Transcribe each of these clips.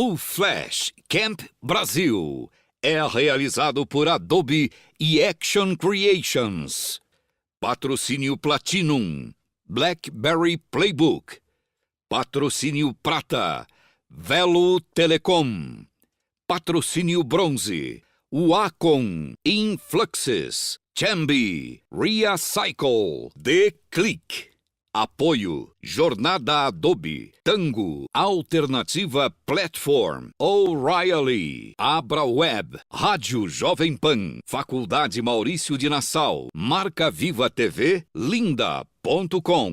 O Flash Camp Brasil é realizado por Adobe e Action Creations. Patrocínio Platinum, BlackBerry Playbook. Patrocínio Prata, Velo Telecom. Patrocínio Bronze, Wacom, Influxes, Chambi, Reacycle, The Click. Apoio Jornada Adobe, Tango, Alternativa Platform, O'Reilly, Abra Web, Rádio Jovem Pan, Faculdade Maurício de Nassau, Marca Viva TV, Linda.com.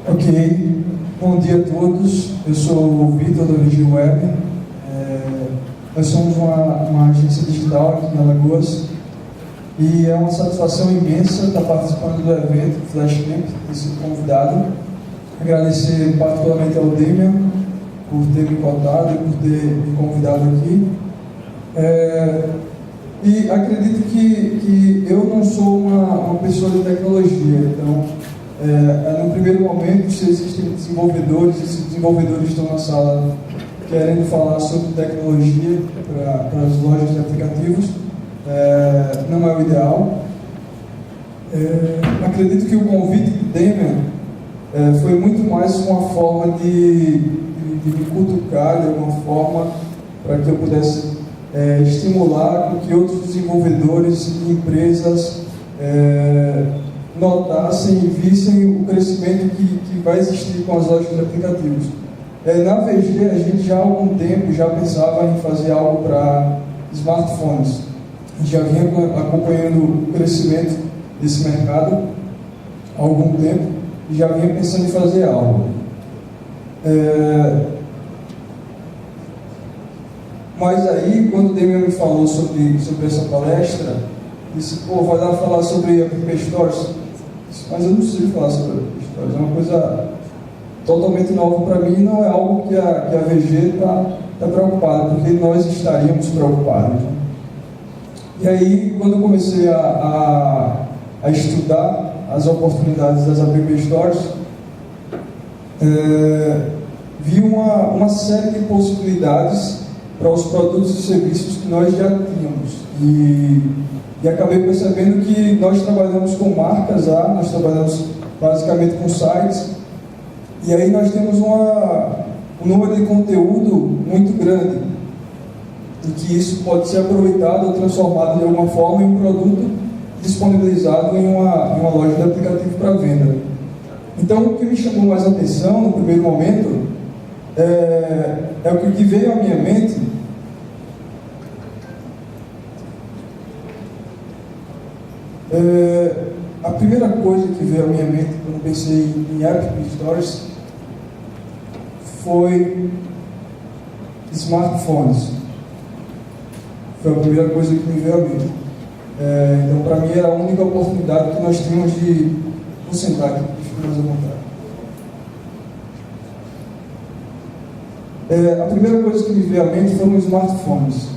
Ok, bom dia a todos, eu sou o Vitor da VG Web, nós somos uma agência digital aqui em Alagoas e é uma satisfação imensa estar participando do evento Flash Camp, ter sido convidado. Agradecer particularmente ao Demian por ter me cotado e por ter me convidado aqui. E acredito que eu não sou uma pessoa de tecnologia, então no primeiro momento, se existem desenvolvedores e se desenvolvedores estão na sala querendo falar sobre tecnologia para as lojas de aplicativos, não é o ideal. Acredito que o convite do Demian foi muito mais uma forma de me cutucar de alguma forma para que eu pudesse estimular com que outros desenvolvedores e empresas notassem e vissem o crescimento que vai existir com as lojas de aplicativos. Na VG, a gente já há algum tempo já pensava em fazer algo para smartphones. A gente já vinha acompanhando o crescimento desse mercado há algum tempo e já vinha pensando em fazer algo. Mas aí, quando o Demian me falou sobre essa palestra, disse, vai dar a falar sobre App Stores. Mas eu não sei falar sobre App Stores, é uma coisa totalmente nova para mim e não é algo que a VG está preocupada, porque nós estaríamos preocupados. Né? E aí, quando eu comecei a estudar as oportunidades das App Stores, vi uma série de possibilidades para os produtos e serviços que nós já tínhamos. E acabei percebendo que nós trabalhamos com marcas, nós trabalhamos basicamente com sites, e aí nós temos um número de conteúdo muito grande, e que isso pode ser aproveitado ou transformado de alguma forma em um produto disponibilizado em uma loja de aplicativo para venda. Então, o que me chamou mais a atenção no primeiro momento é o que veio à minha mente. A primeira coisa que veio à minha mente quando pensei em App Stores foi smartphones. Foi a primeira coisa que me veio à mente. Então, para mim, era a única oportunidade que nós tínhamos de... Vou sentar aqui, deixa eu mais à vontade. A primeira coisa que me veio à mente foram os smartphones.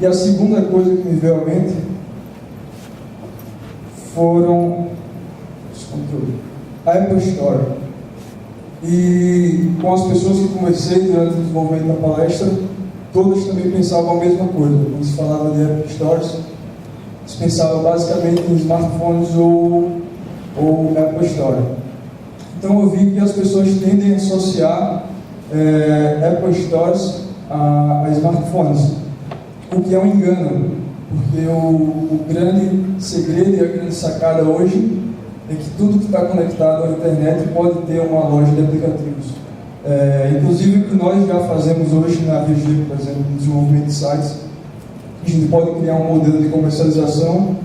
E a segunda coisa que me veio à mente foram a Apple Store. E com as pessoas que conversei durante o desenvolvimento da palestra, todas também pensavam a mesma coisa. Quando se falava de Apple Stores, se pensava basicamente em smartphones ou Apple Store. Então eu vi que as pessoas tendem a associar Apple Stores a smartphones, o que é um engano, porque o grande segredo e a grande sacada hoje é que tudo que está conectado à internet pode ter uma loja de aplicativos. Inclusive o que nós já fazemos hoje na VG, por exemplo, no desenvolvimento de sites, a gente pode criar um modelo de comercialização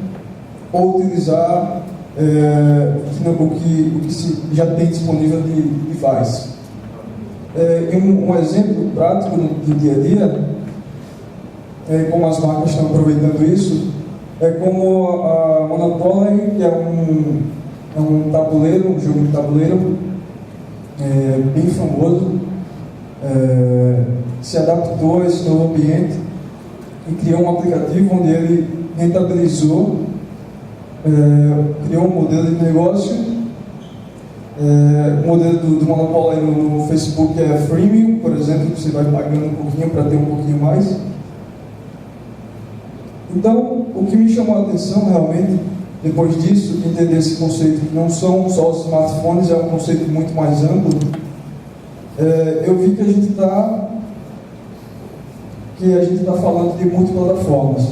ou utilizar o que já tem disponível de device. Um exemplo prático do dia a dia, como as marcas estão aproveitando isso, é como a Monopoly, que é um tabuleiro, um jogo de tabuleiro bem famoso, se adaptou a esse novo ambiente e criou um aplicativo onde ele rentabilizou, criou um modelo de negócio O modelo do monopólio no Facebook é freemium, por exemplo, que você vai pagando um pouquinho para ter um pouquinho mais. Então, o que me chamou a atenção realmente, depois disso, de entender esse conceito, que não são só os smartphones, é um conceito muito mais amplo, eu vi que a gente está falando de multiplataformas.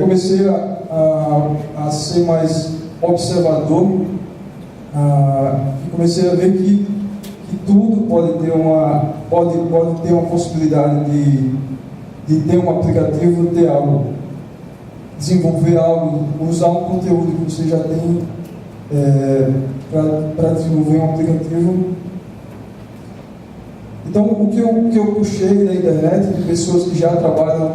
Comecei a ser mais observador e comecei a ver que tudo pode ter uma possibilidade de ter um aplicativo, ter algo, desenvolver algo, usar um conteúdo que você já tem para desenvolver um aplicativo. Então, o que eu puxei da internet, de pessoas que já trabalham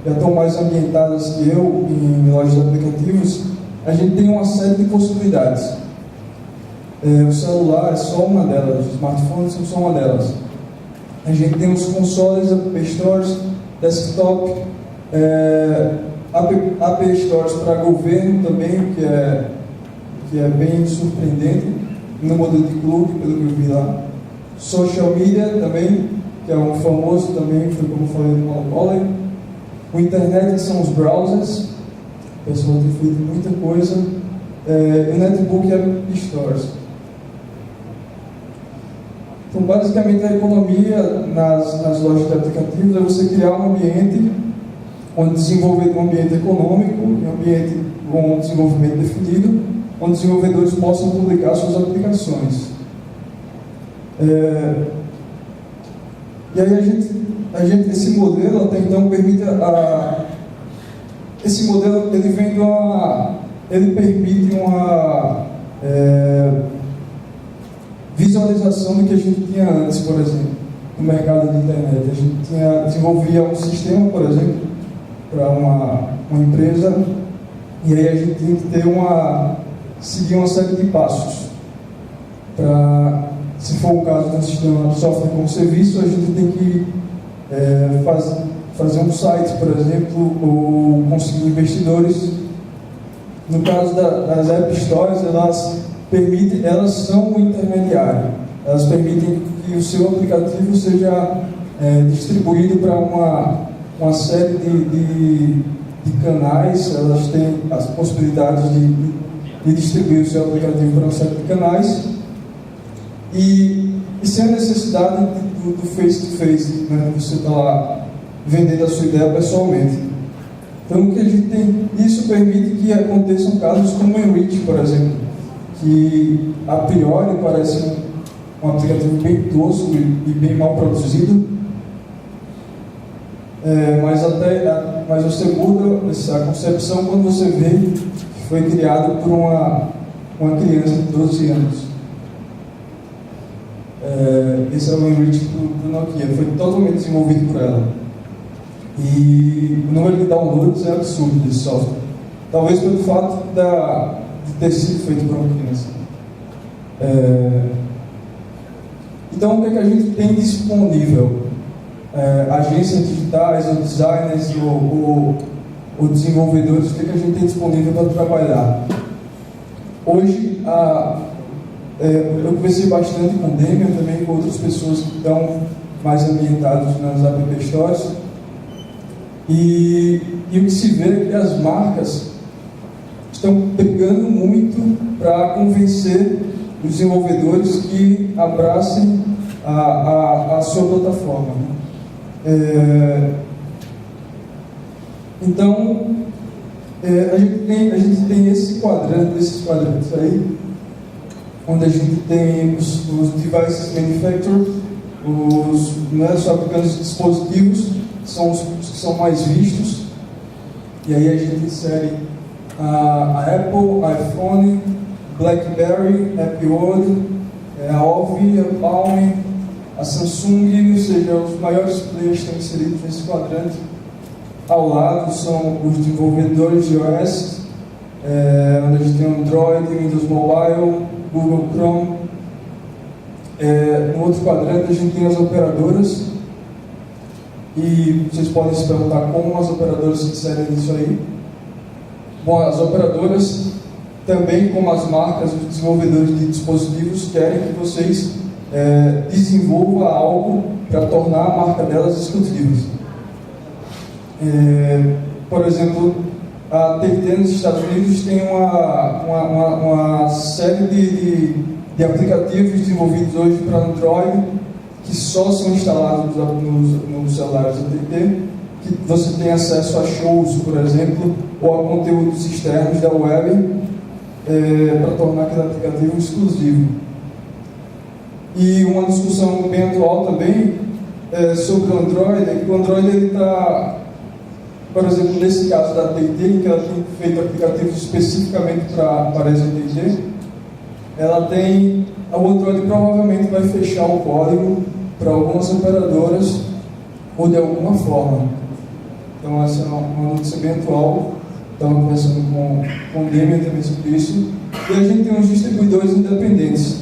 já estão mais ambientadas que eu em lojas de aplicativos, a gente tem uma série de possibilidades. O celular é só uma delas, os smartphones são só uma delas. A gente tem os consoles, App Stores, desktop, App Stores para governo também, que é bem surpreendente, no modelo de clube, pelo que eu vi lá. Social media também, que é um famoso também, foi como eu falei no Monopoly. O internet, que são os browsers, o pessoal tem feito muita coisa. E o netbook é App Stores. Então, basicamente, a economia nas lojas de aplicativos é você criar um ambiente onde desenvolver um ambiente econômico, um ambiente com um desenvolvimento definido, onde desenvolvedores possam publicar suas aplicações. E aí esse modelo até então permite esse modelo ele permite uma visualização do que a gente tinha antes, por exemplo, no mercado de internet. A gente desenvolvia um sistema, por exemplo, para uma empresa, e aí a gente tinha que seguir uma série de passos para, se for o caso de um sistema de software como serviço, a gente tem que fazer um site, por exemplo, ou conseguir investidores. No caso das App Stores, elas são um intermediário. Elas permitem que o seu aplicativo seja distribuído para uma série de canais. Elas têm as possibilidades de distribuir o seu aplicativo para uma série de canais. E sem a necessidade do face-to-face, né? Você está lá vendendo a sua ideia pessoalmente. Então, o que a gente tem, isso permite que aconteçam casos como o Enrich, por exemplo, que a priori parece um aplicativo bem tosco e bem mal produzido, mas você muda essa concepção quando você vê que foi criado por uma criança de 12 anos. Esse é o Enrich do Nokia, foi totalmente desenvolvido por ela. E o número de downloads é absurdo desse software. Talvez pelo fato de ter sido feito por uma criança. Então, o que a gente tem disponível? Agências digitais, ou designers, ou desenvolvedores, o que a gente tem disponível para trabalhar? Hoje, eu conversei bastante com o Demian, também com outras pessoas que estão mais ambientadas nas App Stores, e o que se vê é que as marcas estão pegando muito para convencer os desenvolvedores que abracem a sua plataforma. Então, a gente tem esses quadrantes aí, onde a gente tem os devices manufacturers, os fabricantes de dispositivos, são os que são mais vistos, e aí a gente insere a Apple, iPhone, BlackBerry, Happy World, a Ovi, a Palm, a Samsung, ou seja, os maiores players estão inseridos nesse quadrante. Ao lado são os desenvolvedores de iOS, onde a gente tem Android, Windows Mobile, Google Chrome. No outro quadrante a gente tem as operadoras, e vocês podem se perguntar como as operadoras se inserem nisso aí. Bom, as operadoras também como as marcas, os desenvolvedores de dispositivos querem que vocês desenvolvam algo para tornar a marca delas exclusivas. Por exemplo, a TT nos Estados Unidos tem uma série de aplicativos desenvolvidos hoje para Android que só são instalados nos celulares da TT, que você tem acesso a shows, por exemplo, ou a conteúdos externos da web para tornar aquele aplicativo exclusivo. E uma discussão bem atual também sobre o Android é que o Android está, por exemplo, nesse caso da TT, que ela tem feito aplicativos especificamente para essa TT, ela tem, o Android provavelmente vai fechar o código para algumas operadoras ou de alguma forma. Então essa é uma notícia bem atual. Estava conversando com o Demian também sobre isso. E a gente tem uns distribuidores independentes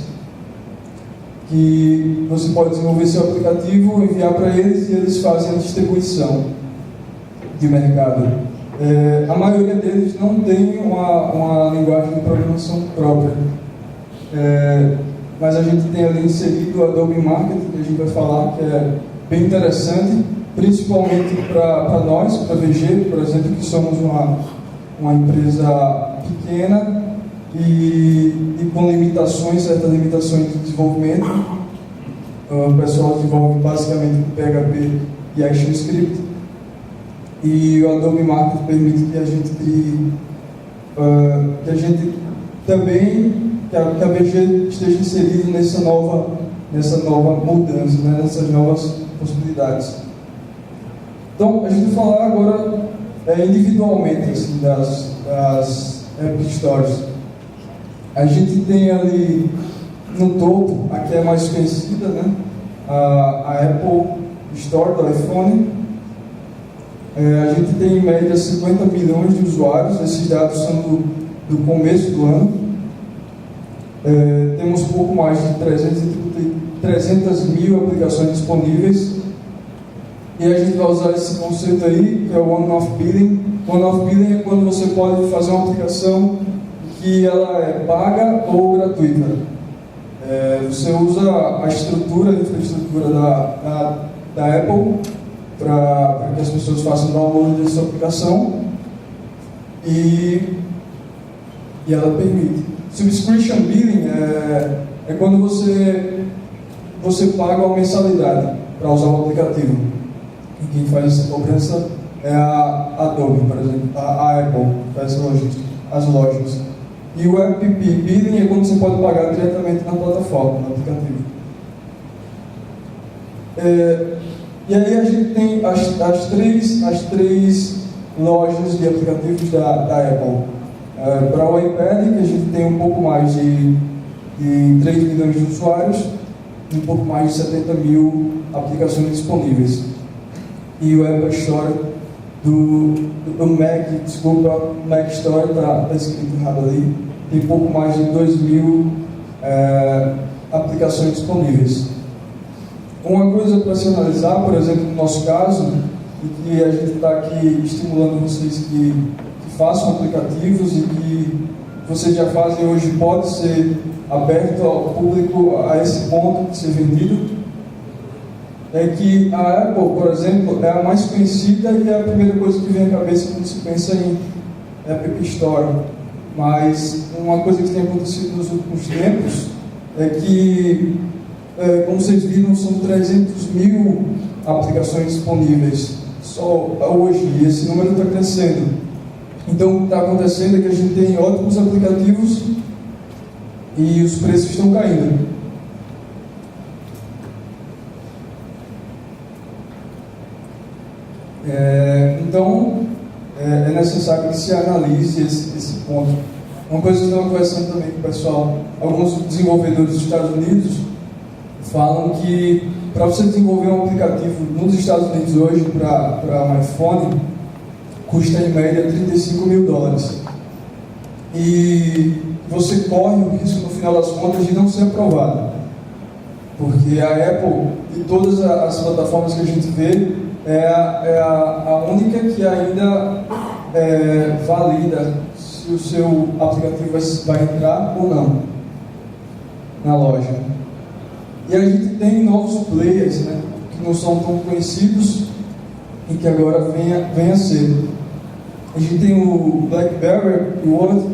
que você pode desenvolver seu aplicativo, enviar para eles e eles fazem a distribuição de mercado. A maioria deles não tem uma linguagem de programação própria. Mas a gente tem ali inserido o Adobe Marketing, que a gente vai falar, que é bem interessante, principalmente para nós, para a VG, por exemplo, que somos uma empresa pequena e com limitações, certas limitações de desenvolvimento. O pessoal desenvolve basicamente com PHP e ActionScript, e o Adobe Marketing permite que a gente que a VG esteja inserido nessa nova mudança, né, nessas novas possibilidades. Então, a gente vai falar agora individualmente assim, das App Stores. A gente tem ali no topo, aqui é a mais conhecida, né, a Apple Store do iPhone. A gente tem em média 50 milhões de usuários, esses dados são do começo do ano. Temos pouco mais de 300 mil aplicações disponíveis, e a gente vai usar esse conceito aí, que é o One-Off Billing. One-Off Billing é quando você pode fazer uma aplicação que ela é paga ou gratuita. Você usa a infraestrutura da Apple para que as pessoas façam download dessa aplicação e ela permite. Subscription Billing é quando você paga uma mensalidade para usar o aplicativo. E quem faz essa cobrança é a Adobe, por exemplo, a Apple faz as lojas. E o App Billing é quando você pode pagar diretamente na plataforma, no aplicativo. E aí a gente tem as três lojas de aplicativos da Apple. Para o iPad, que a gente tem um pouco mais de 3 milhões de usuários, um pouco mais de 70 mil aplicações disponíveis. E o Apple Store do Mac, desculpa, Mac Store está escrito errado ali, tem pouco mais de 2 mil aplicações disponíveis. Uma coisa para se analisar, por exemplo, no nosso caso, e que a gente está aqui estimulando vocês que façam aplicativos e que vocês já fazem hoje, pode ser aberto ao público a esse ponto de ser vendido, é que a Apple, por exemplo, é a mais conhecida e é a primeira coisa que vem à cabeça quando se pensa em App Store. Mas uma coisa que tem acontecido nos últimos tempos é que, como vocês viram, são 300 mil aplicações disponíveis só hoje, e esse número está crescendo. Então, o que está acontecendo é que a gente tem ótimos aplicativos e os preços estão caindo. Então, é necessário que se analise esse ponto. Uma coisa que eu estava conversando também com o pessoal, alguns desenvolvedores dos Estados Unidos falam que para você desenvolver um aplicativo nos Estados Unidos hoje para um iPhone, custa em média $35 mil. E você corre o risco, no final das contas, de não ser aprovado. Porque a Apple, de todas as plataformas que a gente vê, é a única que ainda valida se se o seu aplicativo vai entrar ou não na loja. E a gente tem novos players, né, que não são tão conhecidos e que agora vem a ser. A gente tem o BlackBerry World,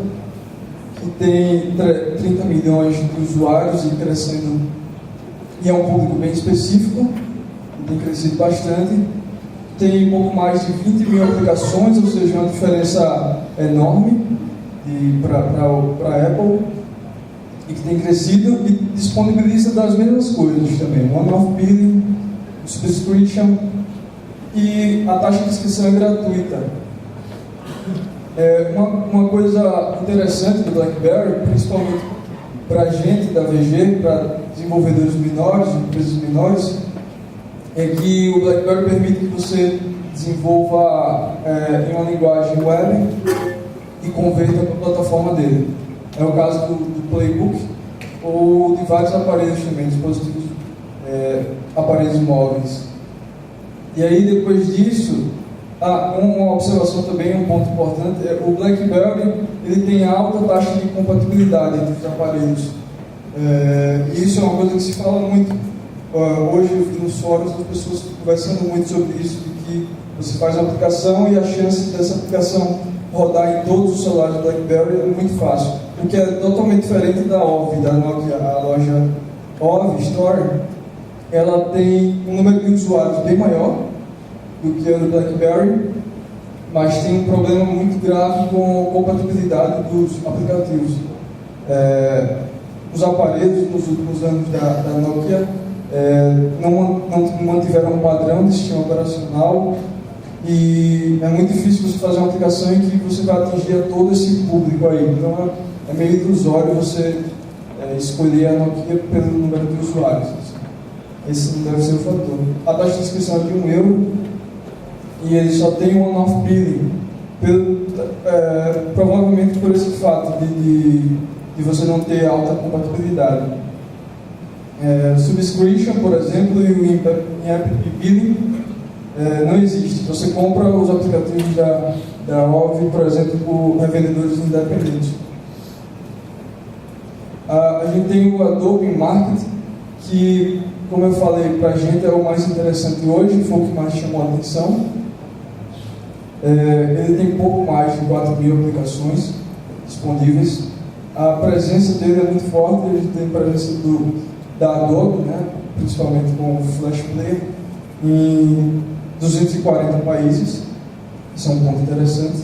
que tem 30 milhões de usuários e crescendo, e é um público bem específico, tem crescido bastante. Tem pouco mais de 20 mil aplicações, ou seja, uma diferença enorme para a Apple, e que tem crescido e disponibiliza das mesmas coisas também: one-off billing, subscription, e a taxa de inscrição é gratuita. Uma coisa interessante do BlackBerry, principalmente para a gente da VG, para desenvolvedores menores, empresas menores, é que o BlackBerry permite que você desenvolva em uma linguagem web e converta para a plataforma dele. É o caso do Playbook ou de vários aparelhos também, dispositivos, aparelhos móveis. E aí, depois disso, uma observação também, um ponto importante, o BlackBerry ele tem alta taxa de compatibilidade entre os aparelhos. E isso é uma coisa que se fala muito. Hoje eu vi nos fóruns as pessoas conversando muito sobre isso, de que você faz uma aplicação e a chance dessa aplicação rodar em todos os celulares do BlackBerry é muito fácil, o que é totalmente diferente da OV, da Nokia. A loja OV Store, ela tem um número de usuários bem maior do que a do BlackBerry, mas tem um problema muito grave com a compatibilidade dos aplicativos. Os aparelhos nos últimos anos da Nokia não mantiveram um padrão de sistema operacional, e é muito difícil você fazer uma aplicação em que você vai atingir a todo esse público aí. Então é meio ilusório você escolher a Nokia pelo número de usuários. Esse não deve ser o fator. A taxa de inscrição é de €1 e ele só tem um one-off billing, provavelmente por esse fato de você não ter alta compatibilidade. Subscription, por exemplo, e o in-app billing não existe. Você compra os aplicativos da OV, por exemplo, por revendedores independentes. A gente tem o Adobe Marketing, que, como eu falei, para a gente é o mais interessante hoje, foi o que mais chamou a atenção. Ele tem pouco mais de 4 mil aplicações disponíveis. A presença dele é muito forte. A gente tem a presença da Adobe, né, principalmente com o Flash Player, em 240 países. Isso é um ponto interessante.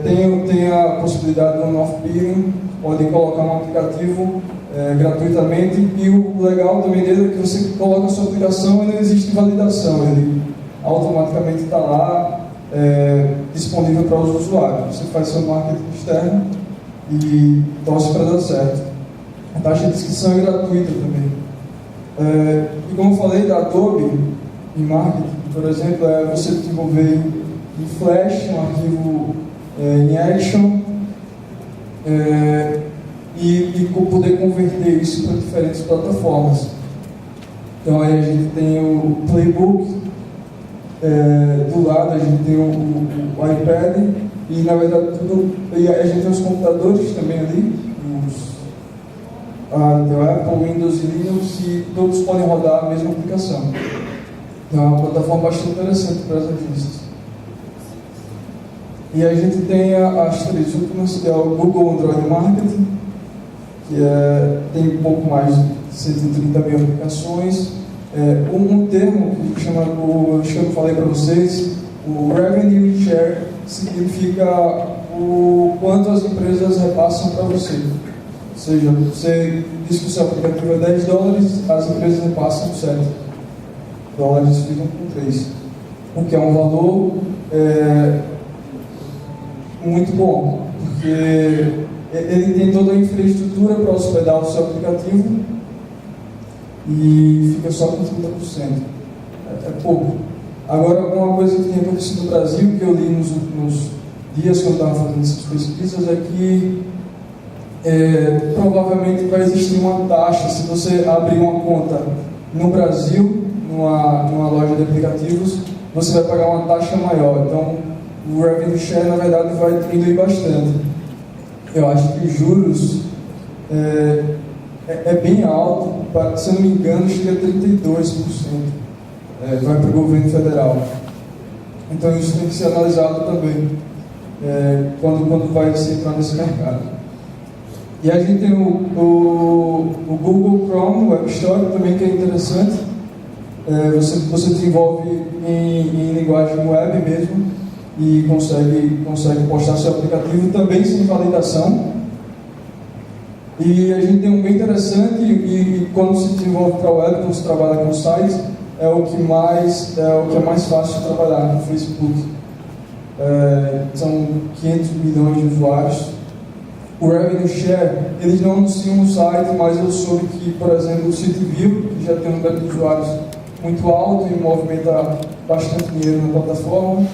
Tem a possibilidade do one-off billing, pode colocar um aplicativo gratuitamente, e o legal também dele é que você coloca a sua aplicação e não existe validação, ele automaticamente está lá disponível para os usuários. Você faz seu marketing externo e torce para dar certo. A taxa de inscrição é gratuita também. E como eu falei da Adobe em marketing, por exemplo, você desenvolver em Flash, um arquivo em Action, e poder converter isso para diferentes plataformas. Então aí a gente tem o Playbook, do lado a gente tem o iPad, e na verdade e a gente tem os computadores também ali, do Apple, Windows e Linux, e todos podem rodar a mesma aplicação. Então é uma plataforma bastante interessante para as revistas. E a gente tem as três últimas, que é o Google Android Marketing, que tem um pouco mais de 130 mil aplicações. Um termo que chama, acho que eu não falei para vocês, o Revenue Share, significa o quanto as empresas repassam para você. Ou seja, você diz que o seu aplicativo é $10, as empresas repassam $7, ficam com 3, o que é um valor muito bom, porque ele tem toda a infraestrutura para hospedar o seu aplicativo e fica só com 30%. É pouco. Agora, uma coisa que tem acontecido no Brasil, que eu li nos últimos dias, quando eu estava fazendo essas pesquisas, é que provavelmente vai existir uma taxa. Se você abrir uma conta no Brasil, numa loja de aplicativos, você vai pagar uma taxa maior. Então, o revenue share, na verdade, vai diminuir bastante. Eu acho que os juros é bem alto, se eu não me engano, chega a 32%. Vai para o governo federal. Então isso tem que ser analisado também quando vai se entrar nesse mercado. E a gente tem o Google Chrome Web Store também, que é interessante. Você desenvolve em linguagem web mesmo e consegue postar seu aplicativo também sem validação. E a gente tem um bem interessante, e quando se desenvolve para a web, quando se trabalha com sites, é o que é mais fácil de trabalhar no Facebook. São 500 milhões de usuários. O Revenue Share, eles não anunciam no site, mas eu soube que, por exemplo, o CityView, que já tem um número de usuários muito alto e movimenta bastante dinheiro na plataforma,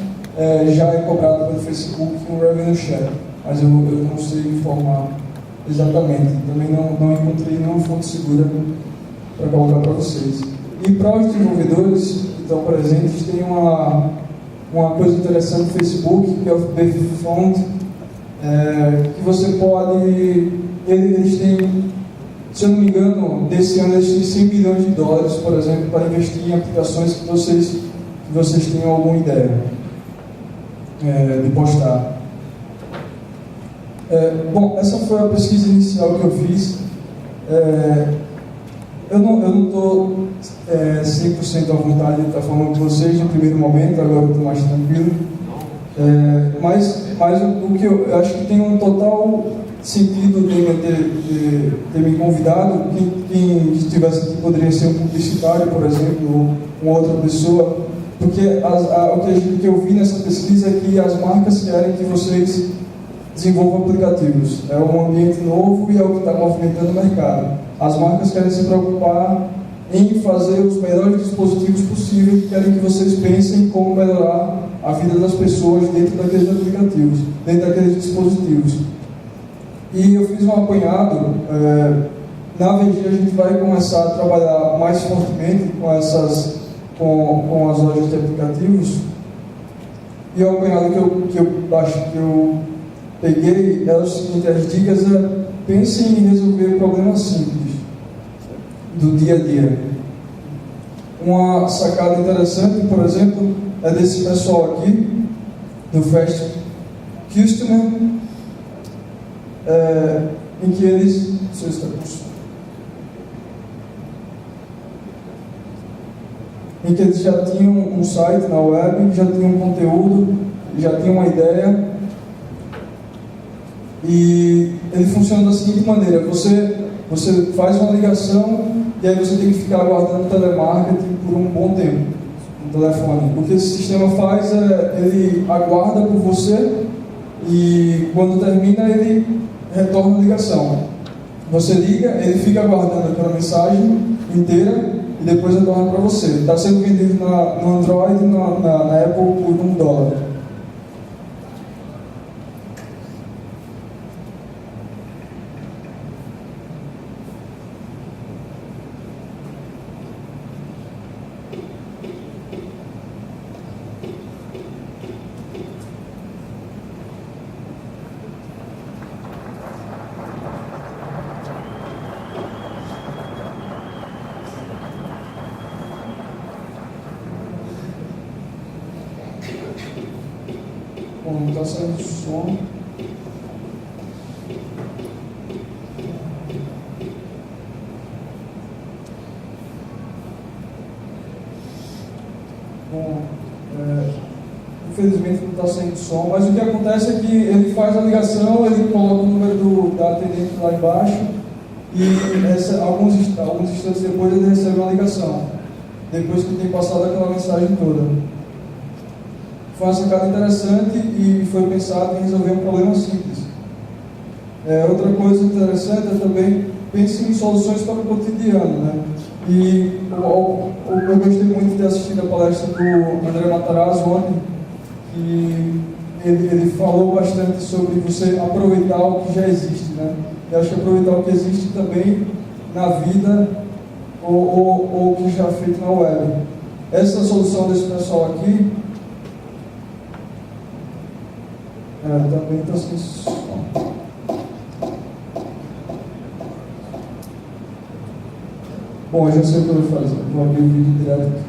já é cobrado pelo Facebook um Revenue Share, mas eu não sei informar exatamente. Também não encontrei nenhuma fonte segura para colocar para vocês. E para os desenvolvedores que estão presentes, tem uma coisa interessante no Facebook, que é o BF Fund, que você pode... Eles têm, se eu não me engano, desse ano eles têm 100 bilhões de dólares, por exemplo, para investir em aplicações que vocês tenham alguma ideia de postar. Bom, essa foi a pesquisa inicial que eu fiz. Eu não estou 100% à vontade de estar falando com vocês no primeiro momento, agora eu estou mais tranquilo. Mas o que eu acho que tem um total sentido ter me convidado. Quem estivesse aqui poderia ser um publicitário, por exemplo, ou uma outra pessoa, porque o que eu vi nessa pesquisa é que as marcas querem que vocês desenvolvam aplicativos. É um ambiente novo e é o que está movimentando o mercado. As marcas querem se preocupar em fazer os melhores dispositivos possíveis e querem que vocês pensem como melhorar a vida das pessoas dentro daqueles aplicativos, dentro daqueles dispositivos. E eu fiz um apanhado. Na VG a gente vai começar a trabalhar mais fortemente com as lojas de aplicativos. E o apanhado que eu acho que eu peguei é o seguinte: as dicas pensem em resolver problemas simples do dia a dia. Uma sacada interessante, por exemplo, é desse pessoal aqui, do Fast Customer, em que eles... em que eles já tinham um site na web, já tinham um conteúdo, já tinham uma ideia, e ele funciona da seguinte maneira: você faz uma ligação e aí você tem que ficar aguardando telemarketing por um bom tempo no telefone. O que esse sistema faz ele aguarda por você e quando termina ele retorna a ligação. Você liga, ele fica aguardando aquela mensagem inteira e depois retorna para você. Está sendo vendido no Android e na Apple por $1. Bom, não está saindo som. Bom, infelizmente não está saindo som, mas o que acontece é que ele faz a ligação, ele coloca o número da atendente lá embaixo e alguns instantes depois ele recebe uma ligação, depois que tem passado aquela mensagem toda. Foi uma sacada interessante e foi pensado em resolver um problema simples. Outra coisa interessante é também pensar em soluções para o cotidiano, né? E eu gostei muito de ter assistido a palestra do André Matarazzo ontem, que ele falou bastante sobre você aproveitar o que já existe, né? Eu acho que aproveitar o que existe também na vida ou o que já é feito na web. Essa solução desse pessoal aqui Também está sendo... Bom, eu já sei o que eu vou fazer. Vou abrir o vídeo direto aqui.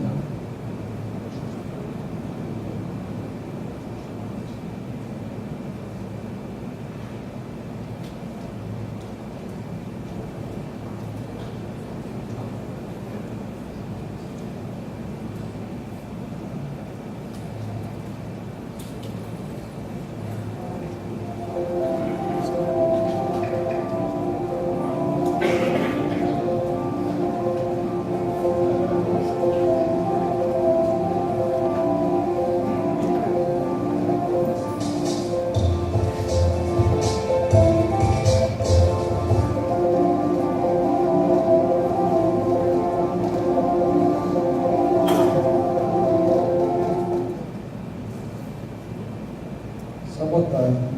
Sabotagem.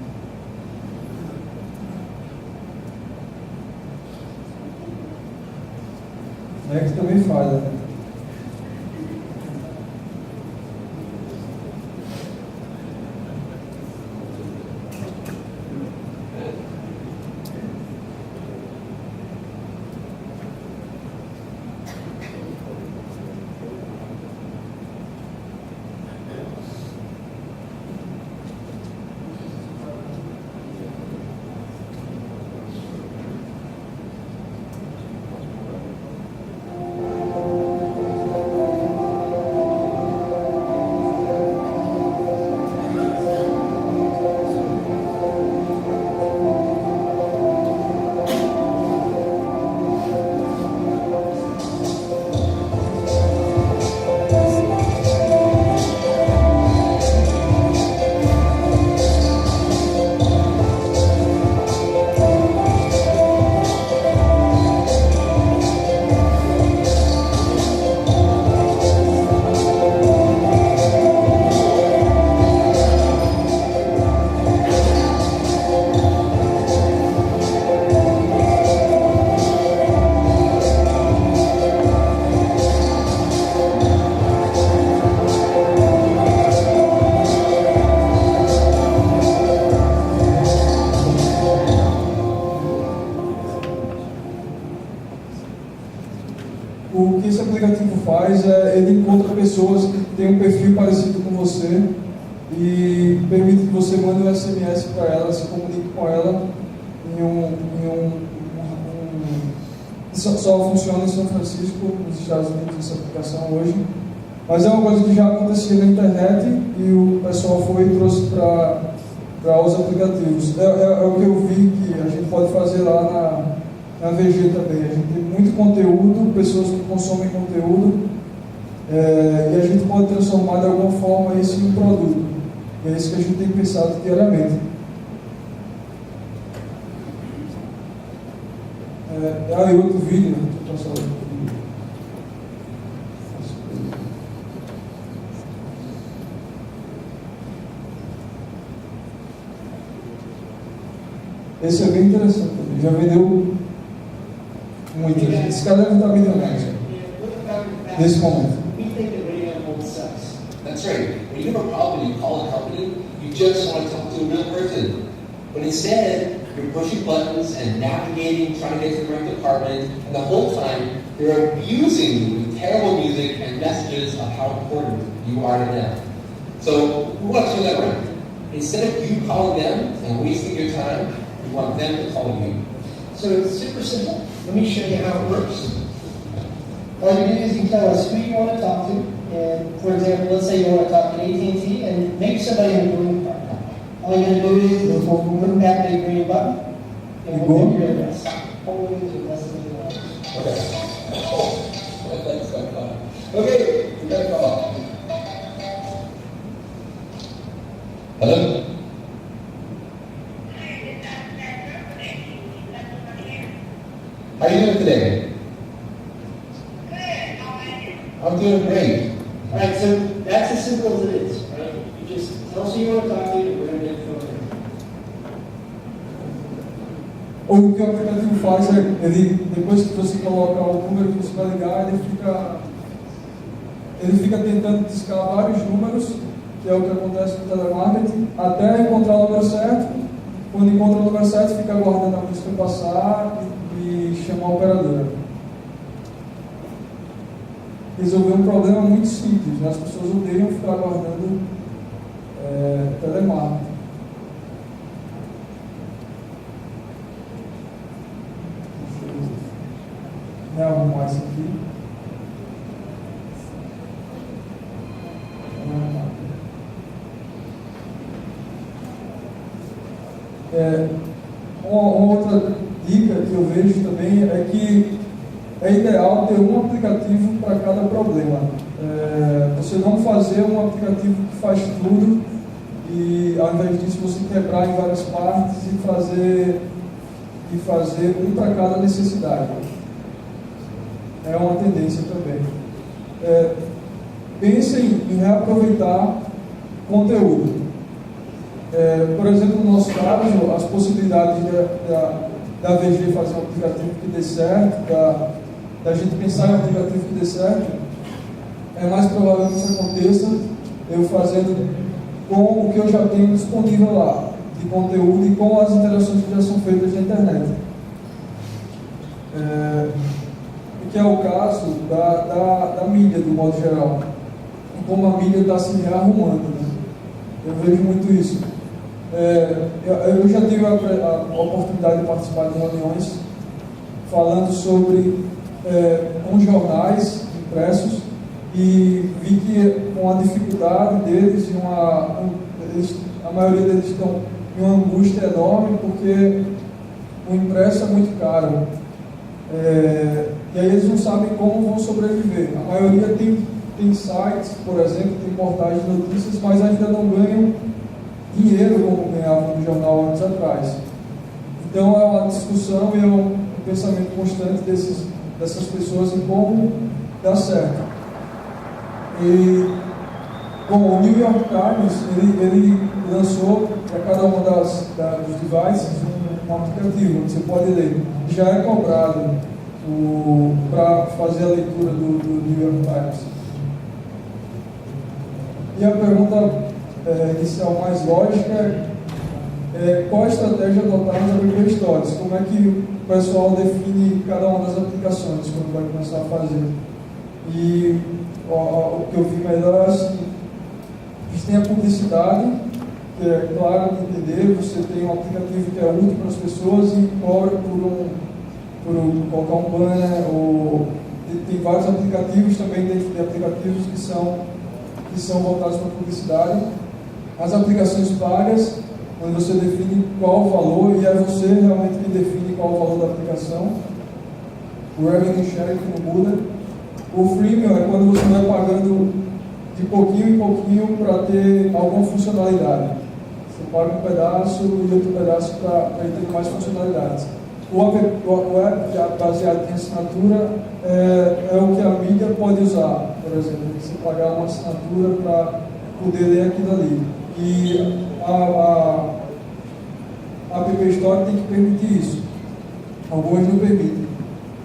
É que também falha, né? O que esse aplicativo faz é, ele encontra pessoas que têm um perfil parecido com você e permite que você mande um SMS para ela, se comunique com ela só funciona em São Francisco, nos Estados Unidos, essa aplicação hoje. Mas é uma coisa que já acontecia na internet e o pessoal foi e trouxe para os aplicativos. É o que eu vi que a gente pode fazer lá na VG também. A gente tem muito conteúdo, pessoas que consomem conteúdo, e a gente pode transformar de alguma forma isso em um produto. E é isso que a gente tem pensado diariamente. Aí outro vídeo, deixa eu passar outro vídeo. Esse é bem interessante também, já vendeu muito. Esse cara deve estar milionário nesse momento. That's right. When you have a problem and you call a company, you just want to talk to a real person. But instead, you're pushing buttons and navigating, trying to get to the right department, and the whole time, they're abusing you with terrible music and messages of how important you are to them. So, we want to turn that around. Instead of you calling them and wasting your time, we want them to call you. So it's super simple. Let me show you how it works. All you do is you tell us who you want to talk to. And for example, let's say you want to talk to AT&T and maybe somebody in the green part. All you got to do is put back that green button and we'll give your address. Always your best thing to know. Okay, we got a call. Hello? How are you doing today? I'm doing great. Alright, so that's as simple as it is, right? You just tell us who you want to talk to and we're going to get the phone. Ou o que o aplicativo faz é, ele, depois que você coloca o número que você vai ligar, ele fica tentando discar vários números que é o que acontece no telemarketing, até encontrar o número certo. Quando encontra o número certo, fica aguardando a música passar e chamar a operadora. Resolver um problema muito simples, né? As pessoas odeiam ficar aguardando telemarketing. Deixa eu arrumar isso aqui. Uma outra dica que eu vejo também é que é ideal ter um aplicativo para cada problema. Você não fazer um aplicativo que faz tudo e, ao invés disso, você quebrar em várias partes e fazer um para cada necessidade. É uma tendência também. Pensem em reaproveitar conteúdo. Por exemplo, no nosso caso, as possibilidades da VG fazer um aplicativo que dê certo, da gente pensar em um aplicativo que dê certo, é mais provável que isso aconteça eu fazendo com o que eu já tenho disponível lá, de conteúdo e com as interações que já são feitas na internet. Que é o caso da mídia, do modo geral. E como a mídia está se rearrumando. Né? Eu vejo muito isso. Eu já tive a oportunidade de participar de reuniões falando sobre jornais impressos e vi que com a dificuldade deles, a maioria deles estão em uma angústia enorme porque o impresso é muito caro. E aí eles não sabem como vão sobreviver. A maioria tem sites, por exemplo, tem portais de notícias, mas ainda não ganham dinheiro como ganhavam no jornal anos atrás. Então é uma discussão e é um pensamento constante dessas pessoas em como dar certo. E, bom, o New York Times ele lançou para cada uma dos devices um aplicativo onde você pode ler. Já é cobrado para fazer a leitura do New York Times. E a pergunta inicial mais lógica é qual a estratégia adotada nas APP Stories? Como é que o pessoal define cada uma das aplicações quando vai começar a fazer? E o que eu vi melhor é assim, a gente tem a publicidade, que é claro de entender, você tem um aplicativo que é útil para as pessoas e cobra por colocar um banner, ou tem vários aplicativos também dentro de aplicativos que são voltados para a publicidade. As aplicações pagas, onde você define qual o valor e é você realmente que define qual o valor da aplicação. O revenue share que não muda. O freemium é quando você vai pagando de pouquinho em pouquinho para ter alguma funcionalidade. Você paga um pedaço e outro pedaço para ter mais funcionalidades. O app, que é baseado em assinatura, é o que a mídia pode usar. Por exemplo, você pagar uma assinatura para poder ler aquilo ali. E a App Store tem que permitir isso. Algumas não permitem.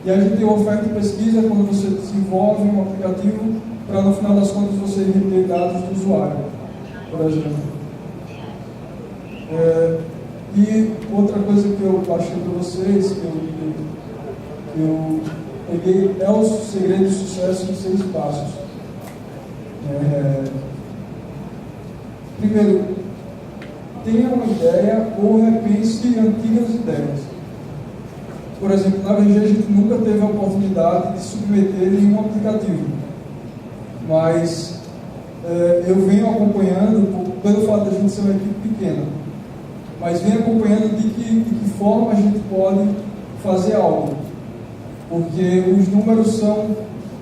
E a gente tem uma oferta de pesquisa quando você desenvolve um aplicativo para, no final das contas, você reter dados do usuário, por exemplo. E outra coisa que eu achei para vocês, que eu peguei, é o segredo de sucesso em 6 passos. Primeiro, tenha uma ideia ou repense antigas ideias. Por exemplo, na VG a gente nunca teve a oportunidade de submeter nenhum aplicativo, mas eu venho acompanhando, pelo fato de a gente ser uma equipe pequena, mas venho acompanhando de que forma a gente pode fazer algo, porque os números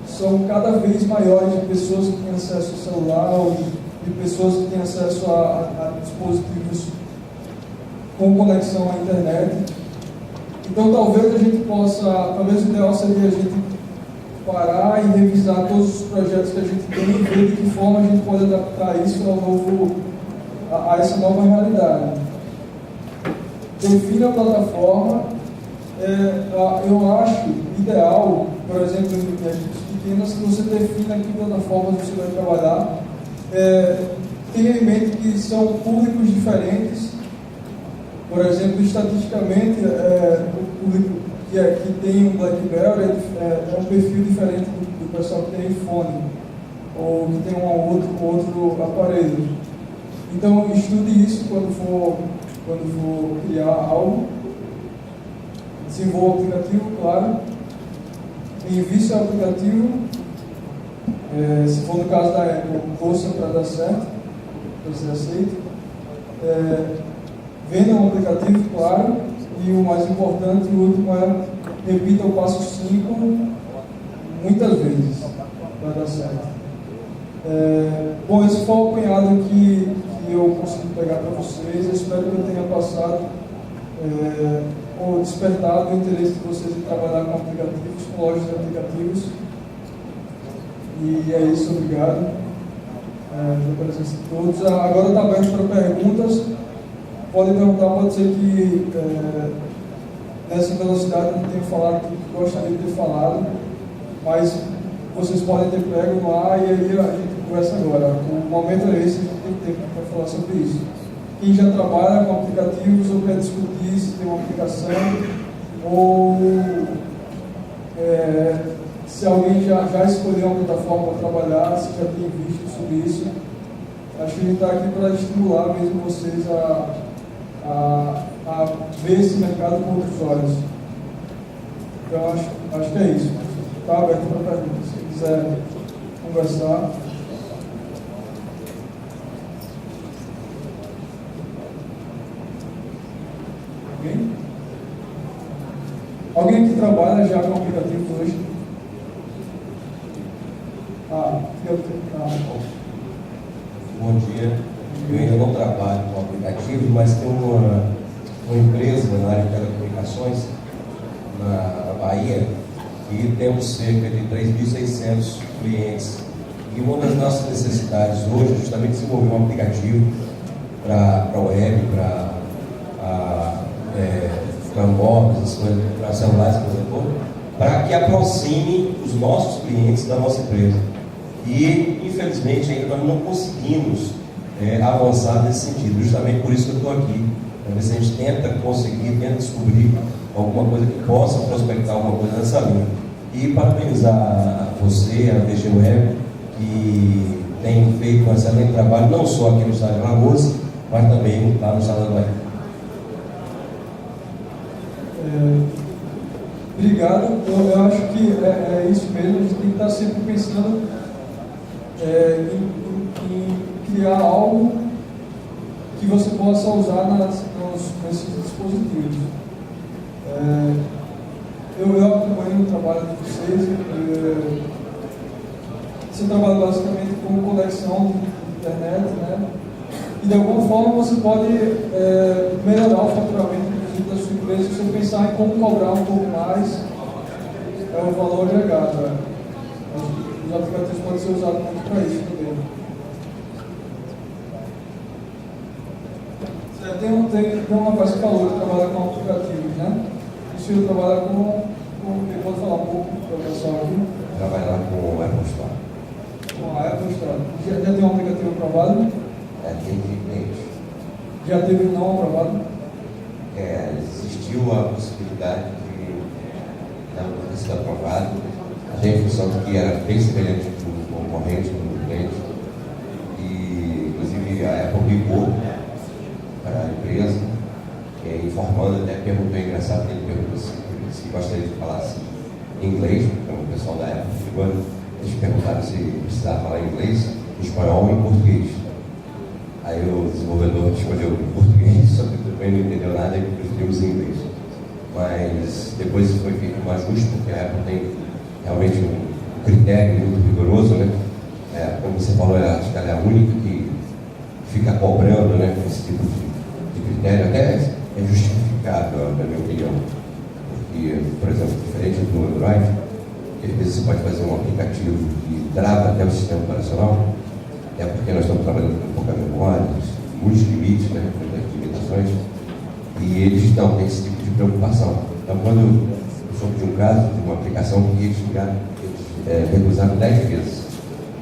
são cada vez maiores de pessoas que têm acesso ao celular, ou de pessoas que têm acesso a dispositivos com conexão à internet. Então talvez a gente possa, talvez o ideal seria a gente parar e revisar todos os projetos que a gente tem e ver de que forma a gente pode adaptar isso a essa nova realidade. Defina a plataforma. Eu acho ideal, por exemplo, em equipes pequenas, que você defina que plataformas você vai trabalhar. tenha em mente que são públicos diferentes. Por exemplo, estatisticamente, o público que tem um BlackBerry é um perfil diferente do pessoal que tem iPhone, ou que tem um outro aparelho. Então, estude isso quando for criar algo. Desenvolva o aplicativo, claro. Envie seu aplicativo. Se for no caso da Apple, torça para dar certo, para ser aceito. Venda um aplicativo, claro. E o mais importante, o último repita o passo 5 muitas vezes para dar certo. Bom, esse foi o apanhado que eu consegui pegar para vocês. Eu espero que eu tenha passado ou despertado o interesse de vocês em trabalhar com aplicativos, com lojas de aplicativos. E é isso, obrigado pela presença de todos. Agora está aberto para perguntas. Podem perguntar, pode ser que nessa velocidade não tenha falado tudo que gostaria de ter falado, mas vocês podem ter pego no ar e aí a gente conversa agora. O momento é esse, a gente tem tempo para falar sobre isso. Quem já trabalha com aplicativos ou quer discutir se tem uma aplicação, ou se alguém já escolheu uma plataforma para trabalhar, se já tem visto sobre isso. Acho que a gente está aqui para estimular mesmo vocês a ver esse mercado com outros olhos. Então, acho que é isso. Está aberto para perguntas. Se quiser conversar. Alguém que trabalha já com aplicativos hoje? Bom dia. Eu ainda não trabalho com aplicativo, mas tem uma empresa na área de telecomunicações na Bahia e temos cerca de 3.600 clientes. E uma das nossas necessidades hoje é justamente desenvolver um aplicativo para web, para móveis, para celulares, por exemplo, para que aproxime os nossos clientes da nossa empresa. E, infelizmente, ainda nós não conseguimos avançar nesse sentido. Justamente por isso que eu estou aqui, para ver se a gente tenta descobrir alguma coisa que possa prospectar alguma coisa nessa linha. E parabenizar você, a VG Web, que tem feito um excelente trabalho, não só aqui no estado de Alagoas, mas também lá no estado da Bahia. Obrigado. Eu acho que é isso mesmo. A gente tem que estar sempre pensando em criar algo que você possa usar nesses dispositivos. Eu acompanho o trabalho de vocês. Você trabalha basicamente com conexão de internet, né? E de alguma forma você pode melhorar o faturamento da sua empresa se você pensar em como cobrar um pouco mais o valor agregado. Os aplicativos podem ser usados muito para isso também. Tem uma rapaz que falou que trabalha com aplicativos, né? O senhor trabalha com pode falar um pouco para o pessoal aqui? Trabalhar com o Apple Store. Com a Apple Store. Já tem um aplicativo aprovado? Tem cliente. Já teve um não aprovado? Existiu a possibilidade de não ter sido aprovado, a gente pensando que era bem semelhante do concorrente, do cliente, e inclusive a Apple ligou para a empresa, informando, até perguntou, engraçado que ele perguntou se gostaria de falar em inglês, então o pessoal da Apple ligou, eles perguntaram se precisava falar inglês, espanhol e português. Aí o desenvolvedor escolheu português, só que também não entendeu nada e preferimos em inglês. Mas depois foi feito um ajuste, porque a Apple tem realmente um critério muito rigoroso, né? Como você falou, acho que ela é a única que fica cobrando, né, esse tipo de critério. Até é justificável, na minha opinião. Porque, por exemplo, diferente do Android, que às vezes você pode fazer um aplicativo que trava até o sistema operacional, porque nós estamos trabalhando com pouca memória, muitos limites, né, muitas limitações, e eles não têm esse tipo de preocupação. Então, quando eu soube de um caso, de uma aplicação que eles recusaram 10 vezes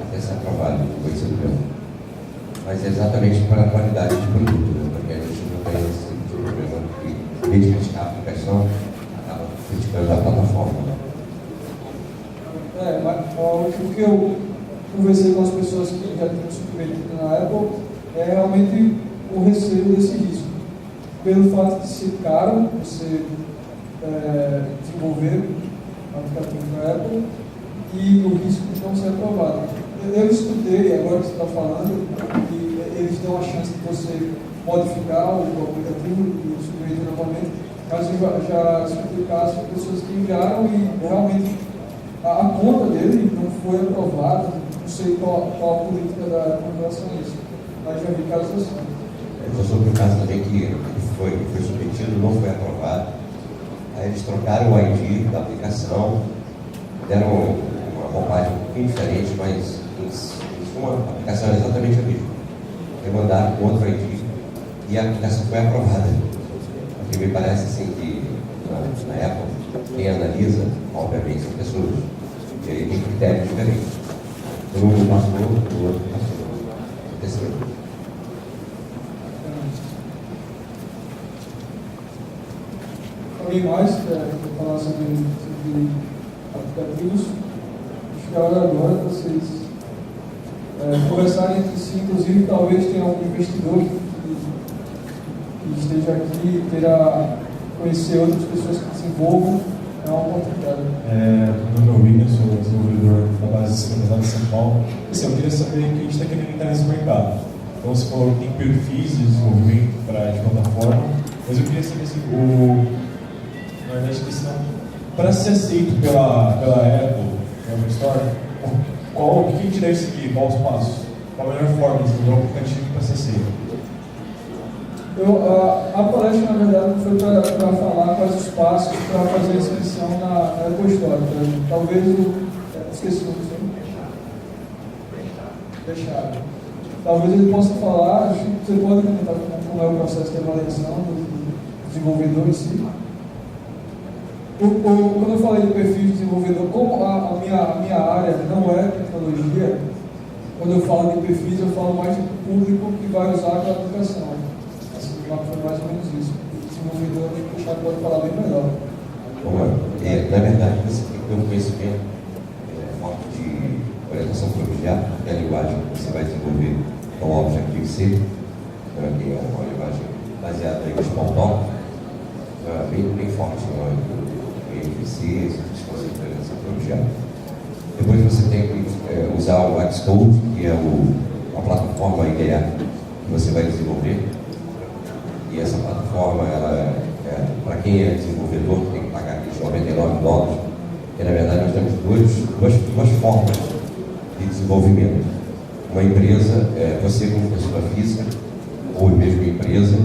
até ser aprovado com esse problema. mas é exatamente para a qualidade do produto, né? Porque a gente não tem esse tipo de problema que, em vez de criticar a aplicação, acaba criticando a plataforma. Mas o que eu conversei com as pessoas que já tinham submetido na Apple é realmente o receio desse risco. Pelo fato de ser caro você desenvolver um aplicativo para Apple e o risco de não ser aprovado. Eu escutei, agora que você está falando, que eles dão a chance de você modificar o aplicativo e submeter novamente, mas eu já escutei casos de pessoas que enviaram e realmente a conta dele não foi aprovada, não sei qual a política com relação a isso, mas já vi casos assim. Eu soube o caso também que foi submetido, não foi aprovado. Aí eles trocaram o ID da aplicação, deram uma roupagem um pouquinho diferente, mas uma aplicação era exatamente a mesma. Aí mandaram com outro ID e a aplicação foi aprovada. Porque me parece assim que na Apple, quem analisa, obviamente, são pessoas. E aí tem critérios diferentes. Um passou, o outro passou. Aconteceu. Alguém mais quer falar sobre aplicativos? Acho que é a hora agora de vocês conversarem entre si, inclusive talvez tenha algum investidor que esteja aqui e queira conhecer outras pessoas que desenvolvam, é uma oportunidade. Meu nome é William, sou desenvolvedor da base de Secretaria de São Paulo. Assim, eu queria saber que a gente está querendo entrar nesse mercado. Então você falou que tem perfis de desenvolvimento de plataforma, mas eu queria saber se na verdade, a questão, para ser aceito pela Apple, pela Store, o que a gente deve seguir? Qual os passos? Qual a melhor forma de desenvolver um aplicativo para ser aceito? A palestra, na verdade, foi para falar quais os passos para fazer a inscrição na Apple Store. Talvez esqueci o nome. Fechado. Talvez ele possa falar, acho que você pode comentar como é o processo de avaliação do desenvolvedor em si. Quando eu falei do perfil de desenvolvedor, como a minha área não é tecnologia, quando eu falo de perfis, eu falo mais do público que vai usar aquela aplicação. Assim, foi mais ou menos isso. O desenvolvedor, o Thiago pode falar bem melhor. Na verdade, você tem que ter um conhecimento forte de orientação para objeto, que é a linguagem que você vai desenvolver com o Objective-C, que é uma linguagem baseada em Smalltalk, bem forte, eficiência, desconcentração para objeto. Depois você tem que usar o Xcode, que é a plataforma IDE que você vai desenvolver. E essa plataforma, para quem é desenvolvedor, tem que pagar aqueles $99, porque na verdade nós temos duas formas de desenvolvimento. Uma empresa, você como pessoa física, ou mesmo empresa,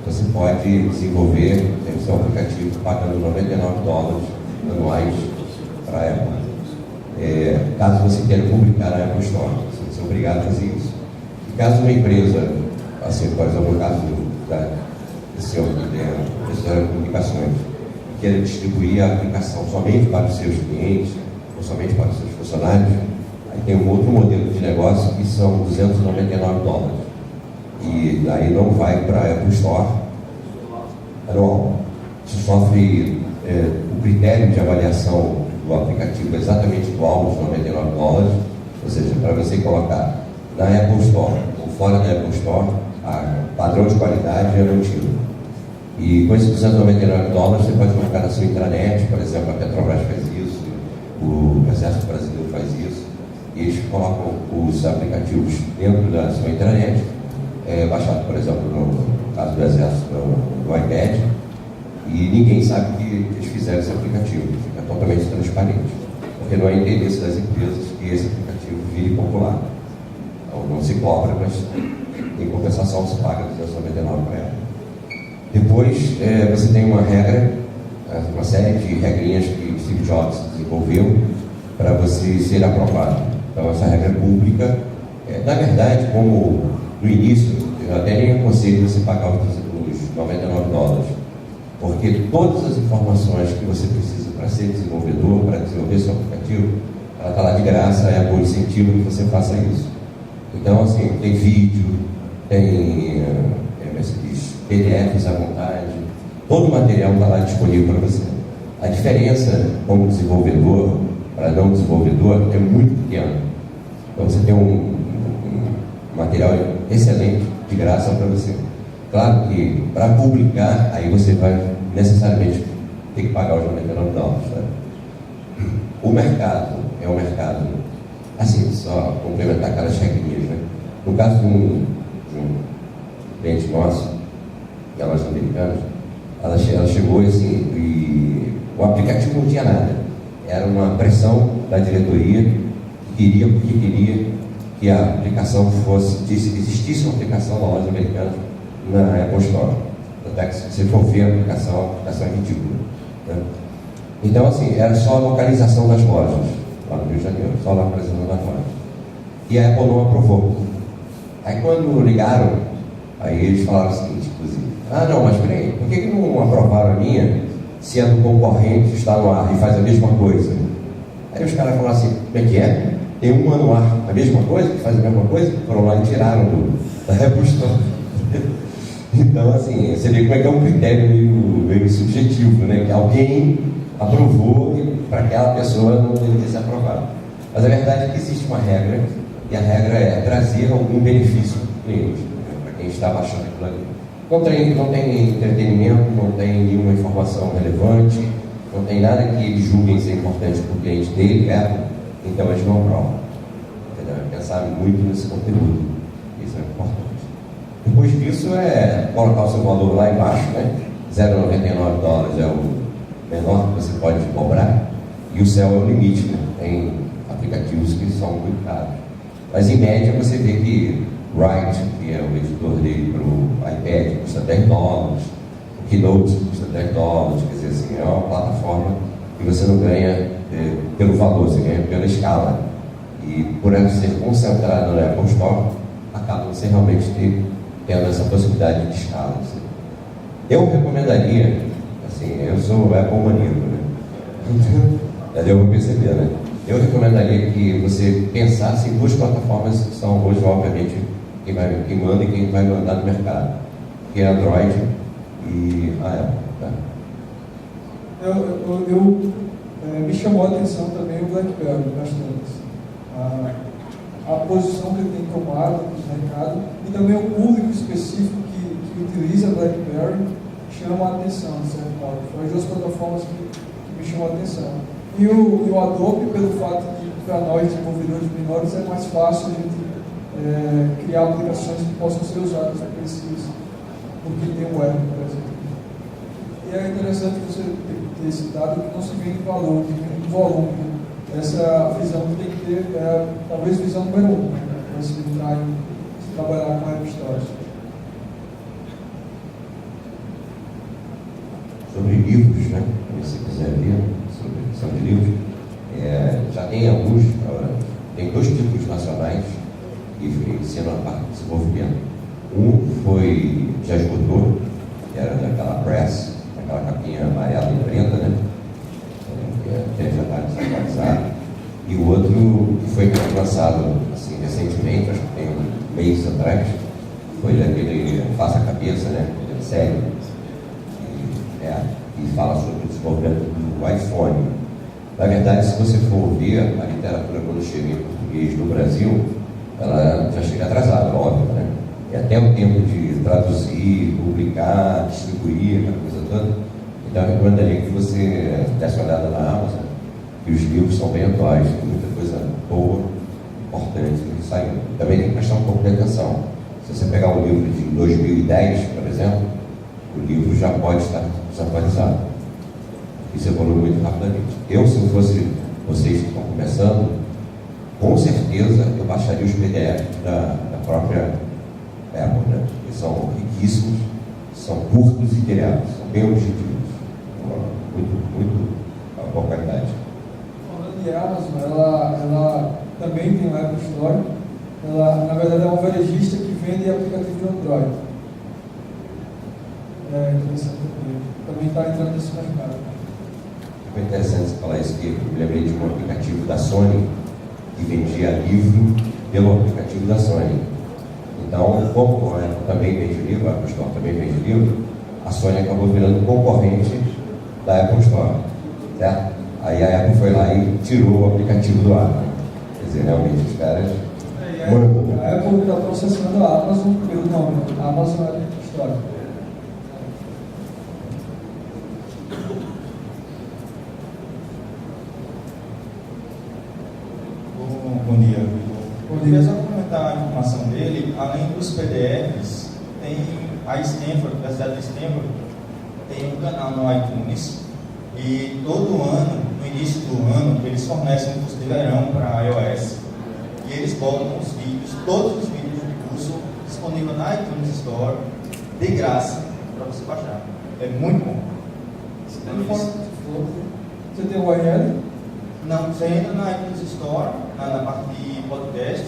você pode desenvolver seu aplicativo pagando $99 anuais para a Apple. Caso você queira publicar na Apple Store, você é obrigado a fazer isso. E caso uma empresa, assim, por exemplo, no caso desse senhor que tem a Comunicações, queira distribuir a aplicação somente para os seus clientes, ou somente para os seus funcionários, aí tem um outro modelo de negócio que são $299. E aí não vai para a Apple Store anual. Isso sofre o critério de avaliação do aplicativo exatamente igual aos $99, ou seja, para você colocar na Apple Store ou fora da Apple Store, o padrão de qualidade é mantido. E com esses $299 você pode colocar na sua intranet, por exemplo, a Petrobras faz isso, o Exército Brasileiro faz isso, e eles colocam os aplicativos dentro da sua intranet, baixado, por exemplo, no caso do Exército, no iPad, e ninguém sabe que eles fizeram esse aplicativo, fica totalmente transparente, porque não é interesse das empresas que esse aplicativo vire popular. Então não se cobra, mas em compensação se paga $299 para ela. Depois você tem uma regra, uma série de regrinhas que Steve Jobs desenvolveu para você ser aprovado. Então essa regra é pública. Na verdade, como no início, eu até nem aconselho você pagar os $99, porque todas as informações que você precisa para ser desenvolvedor, para desenvolver seu aplicativo, ela está lá de graça, a Apple incentiva que você faça isso. Então, assim, tem vídeo, tem como é que se diz, PDFs à vontade, todo o material está lá disponível para você. A diferença como desenvolvedor para não desenvolvedor é muito pequena. Então você tem um material excelente de graça para você. Claro que para publicar, aí você vai necessariamente ter que pagar os $99. Né? O mercado é um mercado, assim, só complementar aquelas regrinhas, né? No caso de um cliente nosso, de lojas americanas, ela chegou assim, e o aplicativo não tinha nada. Era uma pressão da diretoria porque queria que a aplicação existisse uma aplicação na loja americana na Apple Store. Até que se você for ver a aplicação é ridícula. Né? Então, assim, era só a localização das lojas, lá no Rio de Janeiro, só a localização das lojas. E a Apple não aprovou. Aí quando ligaram, aí eles falaram o seguinte, inclusive, não, mas peraí, por que não aprovaram a minha se a do concorrente está no ar e faz a mesma coisa? Aí os caras falaram assim, como é que é? Tem uma no ar, a mesma coisa, que faz a mesma coisa? Foram lá e tiraram da Apple Store. Então, assim, você vê como é que é um critério meio subjetivo, né? Que alguém aprovou para aquela pessoa não deveria ser aprovada. Mas a verdade é que existe uma regra, e a regra é trazer algum benefício para o cliente, né? Para quem está baixando aquilo ali. Não tem entretenimento, não tem nenhuma informação relevante, não tem nada que eles julguem ser importante para o cliente dele, Apple, então eles não aprovam. Entendeu? Pensar muito nesse conteúdo, isso é importante. Depois disso é colocar o seu valor lá embaixo, né? $0,99 é o menor que você pode cobrar, e o céu é o limite, né? Tem aplicativos que são muito caros. Mas em média você vê que Write, que é o editor dele para o iPad, custa $10, o Keynote custa $10, quer dizer assim, é uma plataforma que você não ganha pelo valor, você ganha pela escala. E por ela ser concentrada na Apple Store, acaba você realmente tendo essa possibilidade de escala. Assim. Eu recomendaria, assim, eu sou Apple maníaco, né? Já deu para perceber, né? Eu recomendaria que você pensasse em duas plataformas que são hoje, obviamente, quem manda e quem vai mandar no mercado, que é Android e a Apple. Tá? Me chamou a atenção também o BlackBerry, bastante. A posição que ele tem tomado no mercado e também o público específico que utiliza BlackBerry chama a atenção, de certo modo. Foram as duas plataformas que me chamou a atenção. E o Adobe, pelo fato de, para nós, desenvolvedores menores, é mais fácil a gente criar aplicações que possam ser usadas por esses, porque tem o web, por exemplo. E é interessante você ter citado que não se vê em valor, que vem em volume. Essa visão que tem que ter talvez visão número 1, né, para se trabalhar com App Stores. Sobre livros, né? Se você quiser ver sobre edição de livros, já tem alguns, tem dois títulos nacionais que sendo a parte de desenvolvimento. Um já esgotou, que era daquela press, aquela capinha amarela e preta, né? Que já está desatualizado. E o outro que foi lançado assim, recentemente, acho que tem um mês atrás, foi daquele Faça a Cabeça, né? Aquele série, que fala sobre o desenvolvimento do iPhone. Na verdade, se você for ver a literatura quando chega em português no Brasil, ela já chega atrasada, óbvio, né? E até o tempo de traduzir, publicar, distribuir, aquela coisa toda. Então, eu recomendaria que você desse uma olhada na Amazon, que os livros são bem atuais, tem muita coisa boa, importante que saiu. Também tem que prestar um pouco de atenção. Se você pegar um livro de 2010, por exemplo, o livro já pode estar desatualizado. Isso evolui muito rapidamente. Se eu fosse vocês que estão começando, com certeza eu baixaria os PDFs da própria Apple, né? Eles são riquíssimos, são curtos e diretos, são bem objetivos. Muito boa qualidade. Falando de Amazon, ela também tem um Apple Store. Ela, na verdade, é uma varejista que vende aplicativo de Android. É interessante. Também está entrando nesse mercado. Foi interessante você falar isso, que eu me lembrei de um aplicativo da Sony que vendia livro pelo aplicativo da Sony. Então, como a Apple também vende livro, a Apple Store também vende livro, a Sony acabou virando concorrente da Apple Store, certo? Aí a Apple foi lá e tirou o aplicativo do ar. Quer dizer, realmente os caras... A Apple está processando a Amazon pelo nome, Amazon Store. Bom dia. Bom Eu dia. queria só comentar a informação dele. Além dos PDFs, tem a Stanford, a Universidade de Stanford, tem um canal no iTunes e todo ano, no início do ano, eles fornecem um curso de verão para iOS e eles botam os vídeos, todos os vídeos do curso disponível na iTunes Store de graça para você baixar. É muito bom. Você tem o URL? Não, você entra na iTunes Store, na parte de podcast,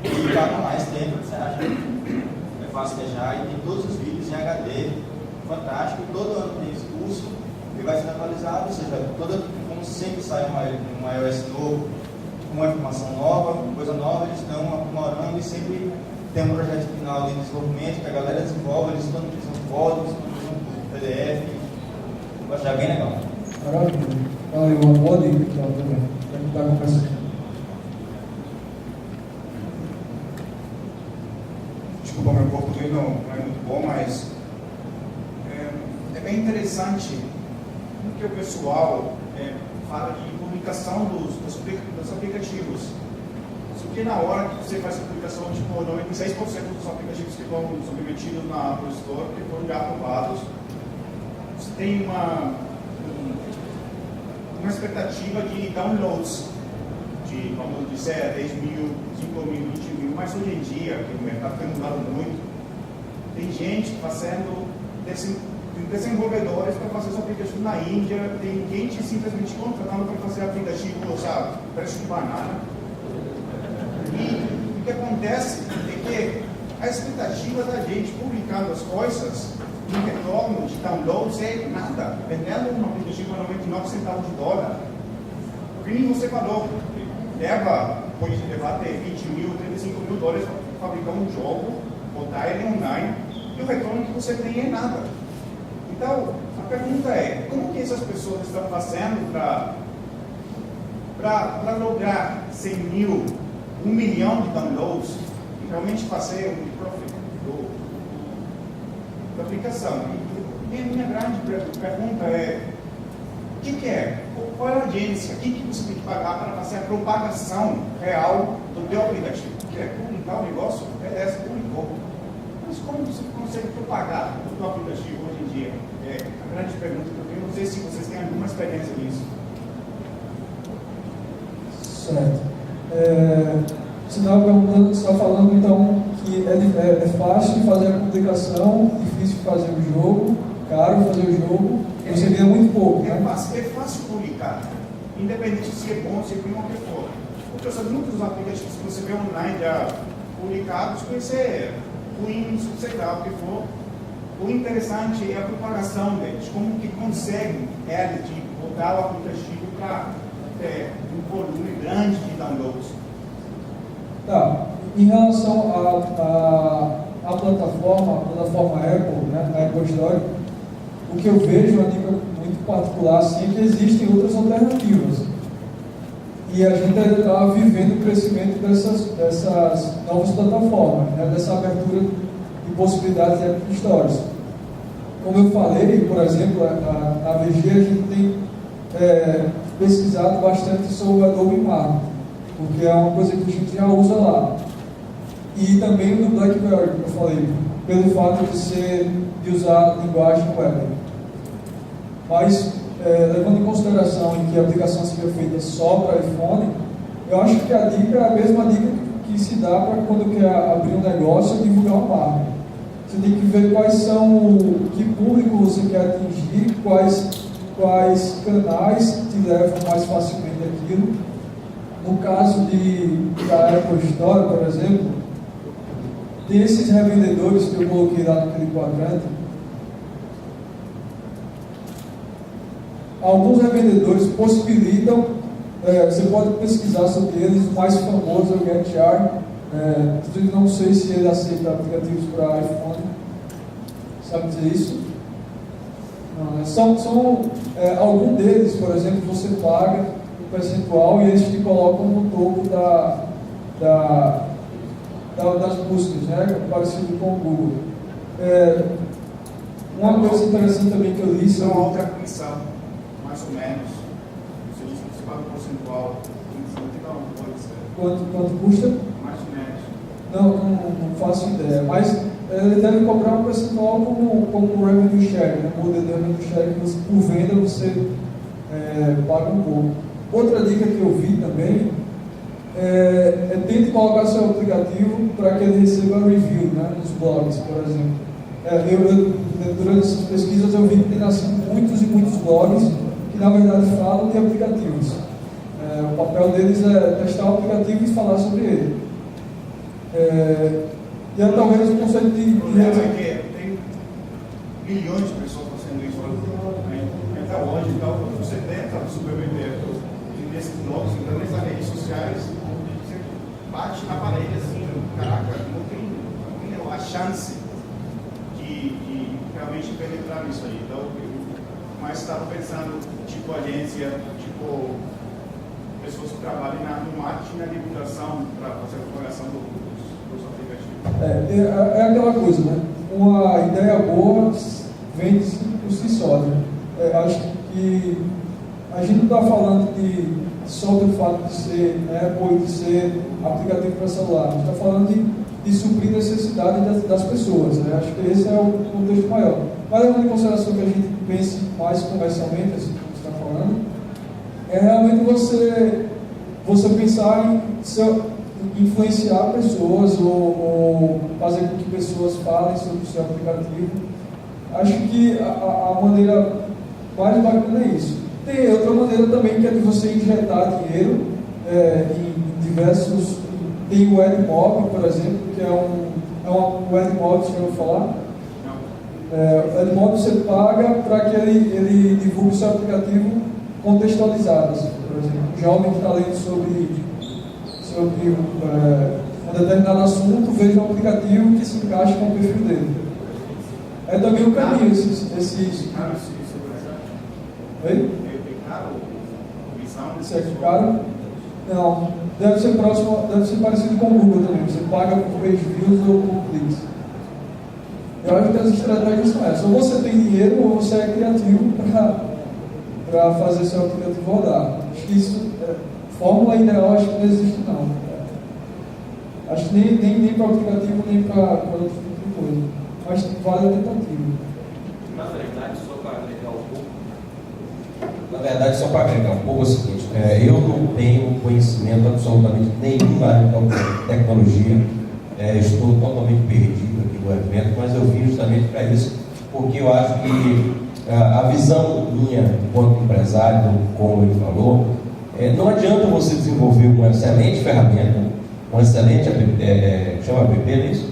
e clica lá, Stanford, você acha. É fácil de achar, e tem todos os vídeos em HD, fantástico. Todo ano tem esse curso, ele vai sendo atualizado, ou seja, como sempre sai um iOS novo, uma informação nova, coisa nova, eles estão aprimorando e sempre tem um projeto final de desenvolvimento que a galera desenvolve, eles estão utilizando códigos, estão utilizando PDF, vai achar bem legal. Maravilha. Valeu, uma boa dica aqui, ó, também. Para gente estar conversando. Desculpa, meu português não é muito bom, mas é bem interessante que o pessoal fala de publicação dos aplicativos. Só que na hora que você faz a publicação, tipo, 96% dos aplicativos que estão submetidos na Apple Store, que foram já aprovados, você tem uma expectativa de downloads de, vamos dizer, 10 mil, 5 mil, 20 mil, mas hoje em dia, que o mercado tem mudado muito, tem gente fazendo, desenvolvedores para fazer os aplicativos na Índia, tem gente simplesmente contratando para fazer aplicativo, sabe, preço de banana. E o que acontece é que a expectativa da gente publicando as coisas em retorno de downloads é nada. Vendendo um aplicativo a 99 centavos de dólar, o que nem você falou, pode levar até 20 mil, 35 mil dólares para fabricar um jogo, botar ele online, e o retorno que você tem é nada. Então, a pergunta é, como que essas pessoas estão fazendo para lograr 100 mil, 1 milhão de downloads, e realmente fazer um profit da aplicação? E a minha grande pergunta é, o que é? Qual é a agência? O que você tem que pagar para fazer a propagação real do teu aplicativo? Que é publicar o negócio? Beleza, publicou. Mas como você consegue propagar o teu aplicativo hoje em dia? É a grande pergunta que eu tenho. Não sei se vocês têm alguma experiência nisso. Certo. Você estava falando então que é fácil fazer a publicação, difícil fazer o jogo, caro fazer o jogo, e você ganha muito pouco, né? É fácil publicar, independente se é bom, se é ruim ou o que for. Porque eu muitos dos aplicativos que você vê online já publicados, pode ser ruim, sei lá, o que for. O interessante é a propagação deles, como que conseguem eles de botar o aplicativo para um volume grande de downloads. Tá. Em relação à plataforma Apple, né, a Apple Store, o que eu vejo, uma dica muito particular, assim, é que existem outras alternativas. E a gente ainda está vivendo o crescimento dessas novas plataformas, né, dessa abertura de possibilidades de Apple Stores. Como eu falei, por exemplo, na VG a gente tem pesquisado bastante sobre o Adobe Marketing, porque é uma coisa que a gente já usa lá. E também no BlackBerry, que eu falei, pelo fato de usar linguagem web. Mas, levando em consideração que a aplicação seja feita só para iPhone, eu acho que a dica é a mesma dica que se dá para quando quer abrir um negócio e divulgar uma marca. Você tem que ver que público você quer atingir, quais canais te levam mais facilmente àquilo. No caso da Apple Store, por exemplo, tem esses revendedores que eu coloquei lá naquele quadrante. Alguns revendedores possibilitam Você pode pesquisar sobre eles. O mais famoso é o GetJar. Inclusive, não sei se ele aceita aplicativos para iPhone. Sabe dizer isso? Não, algum deles, por exemplo, você paga um percentual e eles te colocam no topo das buscas, né? Parecido com o Google. Uma coisa interessante também que eu li Isso é uma sobre... outra comissão, mais ou menos. Você disse que você paga um percentual. Não pode ser. Quanto custa? Mais ou menos. Não faço ideia, mas ele deve cobrar um percentual como revenue share, né? O modelo de revenue share que você, por venda você paga um pouco. Outra dica que eu vi também tente colocar seu aplicativo para que ele receba review, né? Nos blogs, por exemplo. Durante essas pesquisas eu vi que tem nascido muitos e muitos blogs que na verdade falam de aplicativos. O papel deles é testar o aplicativo e falar sobre ele. E é talvez o conceito de... O problema é que tem milhões de pessoas fazendo isso. Até hoje, então, você tenta sobreviver nesses blogs, então nessas redes sociais, você bate na parede assim, caraca, não tem a chance de realmente penetrar nisso aí. Então, mas estava pensando, tipo agência, tipo pessoas que trabalham no marketing e na divulgação para fazer a divulgação dos aplicativos. É aquela coisa, né? Uma ideia boa vende-se por si só, né? Acho que a gente não está falando só do fato de ser Apple e de ser aplicativo para celular. A gente está falando de suprir necessidade das pessoas, né? Acho que esse é o contexto maior. Mas levando em consideração que a gente pense mais comercialmente, assim como você está falando, é realmente você pensar em influenciar pessoas ou fazer com que pessoas falem sobre o seu aplicativo. Acho que a maneira mais bacana é isso. Tem outra maneira também, que é de você injetar dinheiro em diversos... Tem o AdMob, por exemplo, que o AdMob, você já ouviu falar? O AdMob você paga para que ele divulgue o seu aplicativo contextualizado. Assim, por exemplo, um jovem que está lendo sobre um determinado assunto, veja um aplicativo que se encaixa com o perfil dele. É também um caminho esses... Oi? Isso é caro? Não. Deve ser parecido com o Google também. Você paga por page views ou por cliques. Eu acho que as estratégias são essas. Ou você tem dinheiro ou você é criativo para fazer seu aplicativo rodar. Acho que isso, fórmula ideal, acho que não existe não. Acho que nem para o aplicativo, nem para outro tipo de coisa. Mas vale a tentativa. Na verdade, só para agregar um pouco. Na verdade, só para agregar um pouco é o seguinte, eu não tenho conhecimento absolutamente nenhum na área de tecnologia, estou totalmente perdido aqui no evento, mas eu vim justamente para isso, porque eu acho que a visão minha, enquanto empresário, como ele falou, não adianta você desenvolver uma excelente ferramenta, uma excelente chama app, não é isso?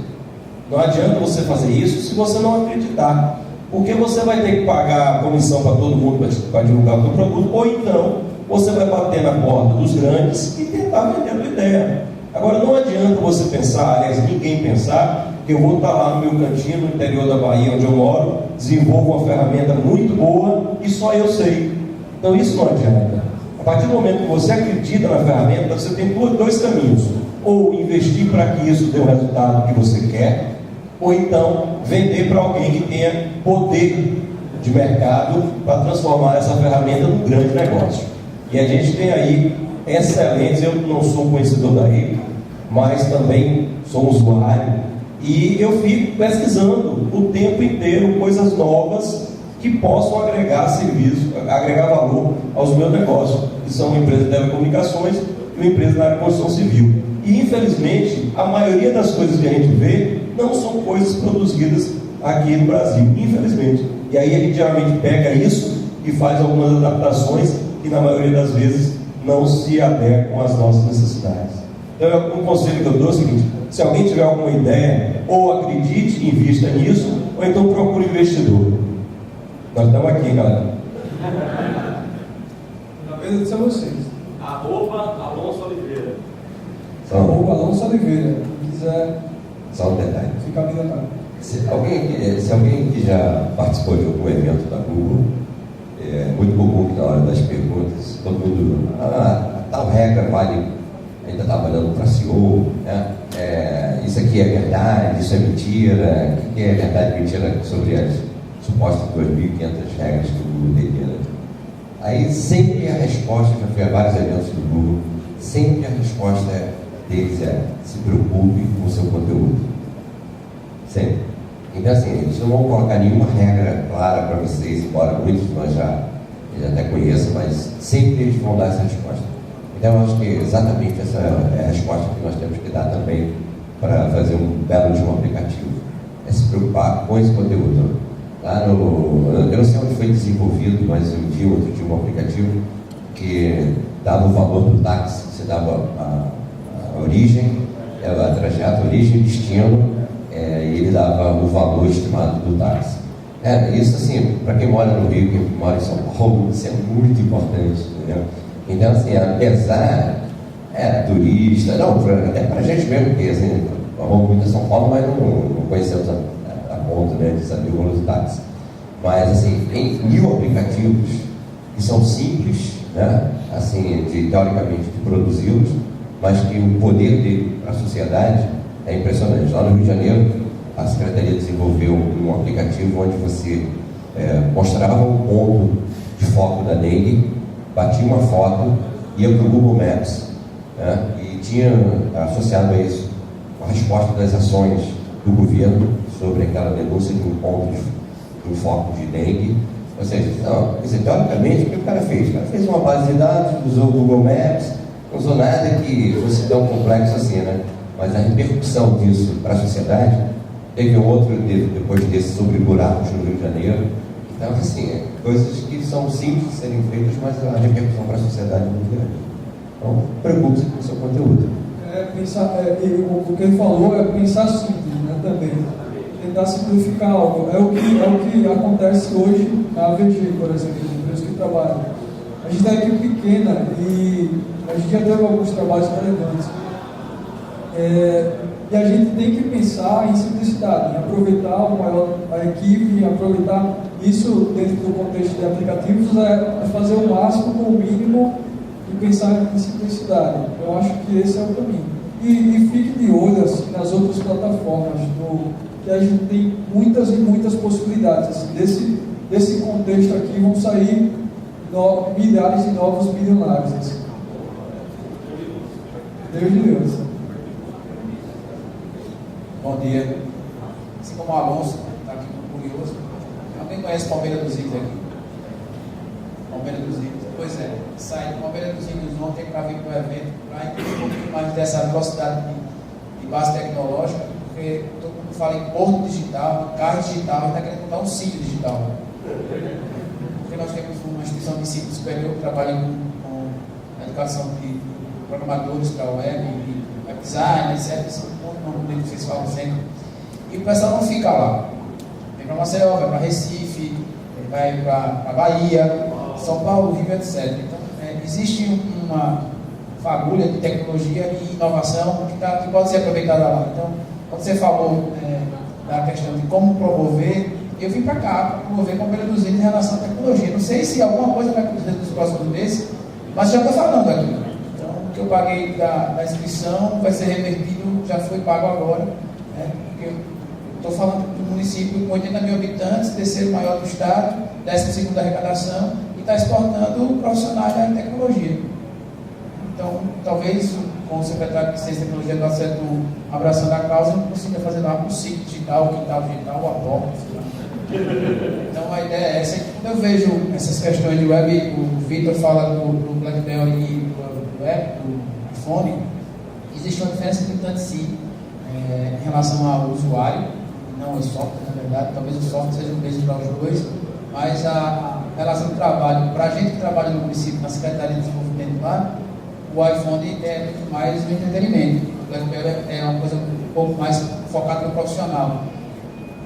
Não adianta você fazer isso se você não acreditar. Porque você vai ter que pagar a comissão para todo mundo para divulgar o seu produto, ou então você vai bater na porta dos grandes e tentar vender a tua ideia. Agora, não adianta você pensar, aliás, ninguém pensar, que eu vou estar lá no meu cantinho, no interior da Bahia, onde eu moro, desenvolvo uma ferramenta muito boa e só eu sei. Então, isso não adianta. A partir do momento que você acredita na ferramenta, você tem dois caminhos. Ou investir para que isso dê o resultado que você quer, ou então vender para alguém que tenha poder de mercado para transformar essa ferramenta num grande negócio. E a gente tem aí excelentes, eu não sou conhecedor daí, mas também sou usuário, e eu fico pesquisando o tempo inteiro coisas novas que possam agregar serviço, agregar valor aos meus negócios, que são uma empresa de telecomunicações e uma empresa da área de construção civil. E infelizmente, a maioria das coisas que a gente vê não são coisas produzidas aqui no Brasil, infelizmente. E aí a gente geralmente pega isso e faz algumas adaptações que na maioria das vezes não se adequam às nossas necessidades. Então, um conselho que eu dou é o seguinte: se alguém tiver alguma ideia, ou acredite e invista nisso, ou então procure investidor. Nós estamos aqui, galera. Na verdade, são vocês. @Alonso Oliveira. Alonso Oliveira. Quem quiser Só um detalhe. ficar bem na cara. Se alguém que já participou de algum evento da Google, é muito comum que na hora das perguntas, todo mundo, tal regra vale, ainda está valendo para CEO, né? Isso aqui é verdade, isso é mentira, o que é verdade e mentira sobre as supostas 2.500 regras que o Google teria, né? Aí sempre a resposta, já fui a vários eventos do Google, sempre a resposta deles é: se preocupe com o seu conteúdo. Sempre. Então assim, eles não vão colocar nenhuma regra clara para vocês, embora muitos de nós já até conheçam, mas sempre eles vão dar essa resposta. Então eu acho que exatamente essa é a resposta que nós temos que dar também para fazer um belo de um aplicativo. É se preocupar com esse conteúdo. Lá eu não sei onde foi desenvolvido, mas eu vi outro dia um aplicativo que dava o valor do táxi, você dava a origem, a trajeto, origem, destino, e ele dava o valor estimado do táxi. Isso assim, para quem mora no Rio, quem mora em São Paulo, isso é muito importante, entendeu? Então assim, apesar, turista, não, até para a gente mesmo, porque assim, vamos muito a São Paulo, mas não conhecemos a ponto, né, de saber o valor do táxi. Mas assim, tem 1000 aplicativos que são simples, né, assim, teoricamente, de produzi-los, mas que o poder dele para a sociedade é impressionante. Lá no Rio de Janeiro, a Secretaria desenvolveu um aplicativo onde você mostrava um ponto de foco da dengue, batia uma foto, ia para o Google Maps, né, e tinha associado a isso a resposta das ações do governo sobre aquela denúncia de um ponto de foco de dengue. Ou seja, teoricamente, o que o cara fez? O cara fez uma base de dados, usou o Google Maps, não usou nada que fosse tão complexo assim, né? Mas a repercussão disso para a sociedade, teve um outro depois desse sobre buracos no Rio de Janeiro. Então, assim, coisas que são simples de serem feitas, mas a repercussão para a sociedade é muito grande. Então, preocupe-se com o seu conteúdo. O que ele falou é pensar simples, né, também. Tentar simplificar algo. É o que acontece hoje na AVG, por exemplo, na empresa que trabalha. A gente é uma equipe pequena e a gente já teve alguns trabalhos relevantes. E a gente tem que pensar em simplicidade, em aproveitar a equipe, em aproveitar isso dentro do contexto de aplicativos, é fazer o máximo com o mínimo e pensar em simplicidade. Eu acho que esse é o caminho. E fique de olho assim, nas outras plataformas, que a gente tem muitas e muitas possibilidades. Assim, desse contexto aqui vão sair milhares de novos milionários. Assim. Deus de Deus. Bom dia. Assim como o Alonso está aqui curioso, alguém conhece Palmeira dos Índios aqui? Palmeira dos Índios? Pois é, saí de Palmeira dos Índios ontem para vir para o evento, para entender um pouquinho mais dessa velocidade de base tecnológica, porque todo mundo fala em porto digital, carro digital, e está querendo montar um sítio digital. Porque nós temos uma instituição de ensino superior que trabalha com a educação de programadores para a web, web design, etc. Que vocês falam sempre. E o pessoal não fica lá. Vem para Maceió, vai para Recife, vai para Bahia, São Paulo, Rio, etc. Então, existe uma fagulha de tecnologia e inovação que pode ser aproveitada lá. Então, quando você falou da questão de como promover, eu vim para cá para promover Palmeira dos Índios em relação à tecnologia. Não sei se alguma coisa vai acontecer nos próximos meses, mas já estou falando aqui. Então, o que eu paguei da inscrição vai ser revertido, já foi pago agora, né? Porque eu estou falando do município com 80 mil habitantes, terceiro maior do estado, 12ª arrecadação, e está exportando profissionais da tecnologia. Então, talvez com o secretário de Ciência e Tecnologia do Aceto abraçando a causa, a gente consiga fazer lá um sítio digital, quintal digital, a porta. Então a ideia é essa. Quando eu vejo essas questões de web, o Vitor fala do BlackBerry e do iPhone, existe uma diferença gritante sim em relação ao usuário, não ao software, na verdade. Talvez o software seja o mesmo para os dois, mas a relação de trabalho, para a gente que trabalha no município, na Secretaria de Desenvolvimento lá, o iPhone é muito mais no entretenimento. O BlackBerry é uma coisa um pouco mais focada no profissional.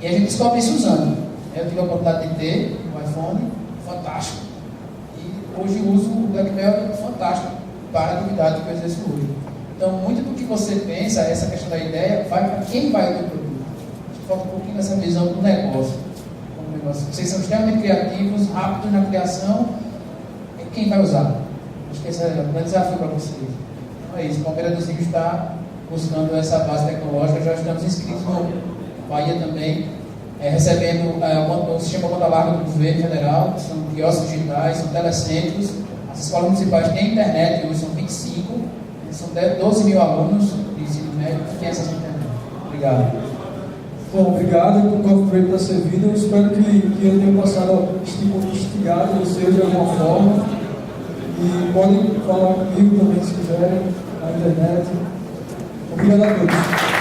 E a gente descobre isso usando. Eu tive a oportunidade de ter o iPhone, fantástico. E hoje uso o BlackBerry, fantástico, para a atividade que eu exerço hoje. Então, muito do que você pensa, essa questão da ideia, vai para quem vai ter o produto. Acho que falta um pouquinho dessa visão do negócio. Vocês são extremamente criativos, rápidos na criação, e quem vai usar? Acho que esse é um grande desafio para vocês. Então é isso, Palmeira dos Índios está buscando essa base tecnológica, já estamos inscritos no Bahia também, recebendo o sistema banda larga do governo federal, que são quiosques digitais, são telecentros, as escolas municipais têm internet, hoje são 25, são 12 mil alunos de ensino médio que têm acesso à internet. Obrigado. Bom, obrigado, o convite está servido. Eu espero que eu tenha passado instigado vocês de alguma forma. E podem falar comigo também se quiserem na internet. Obrigado a todos.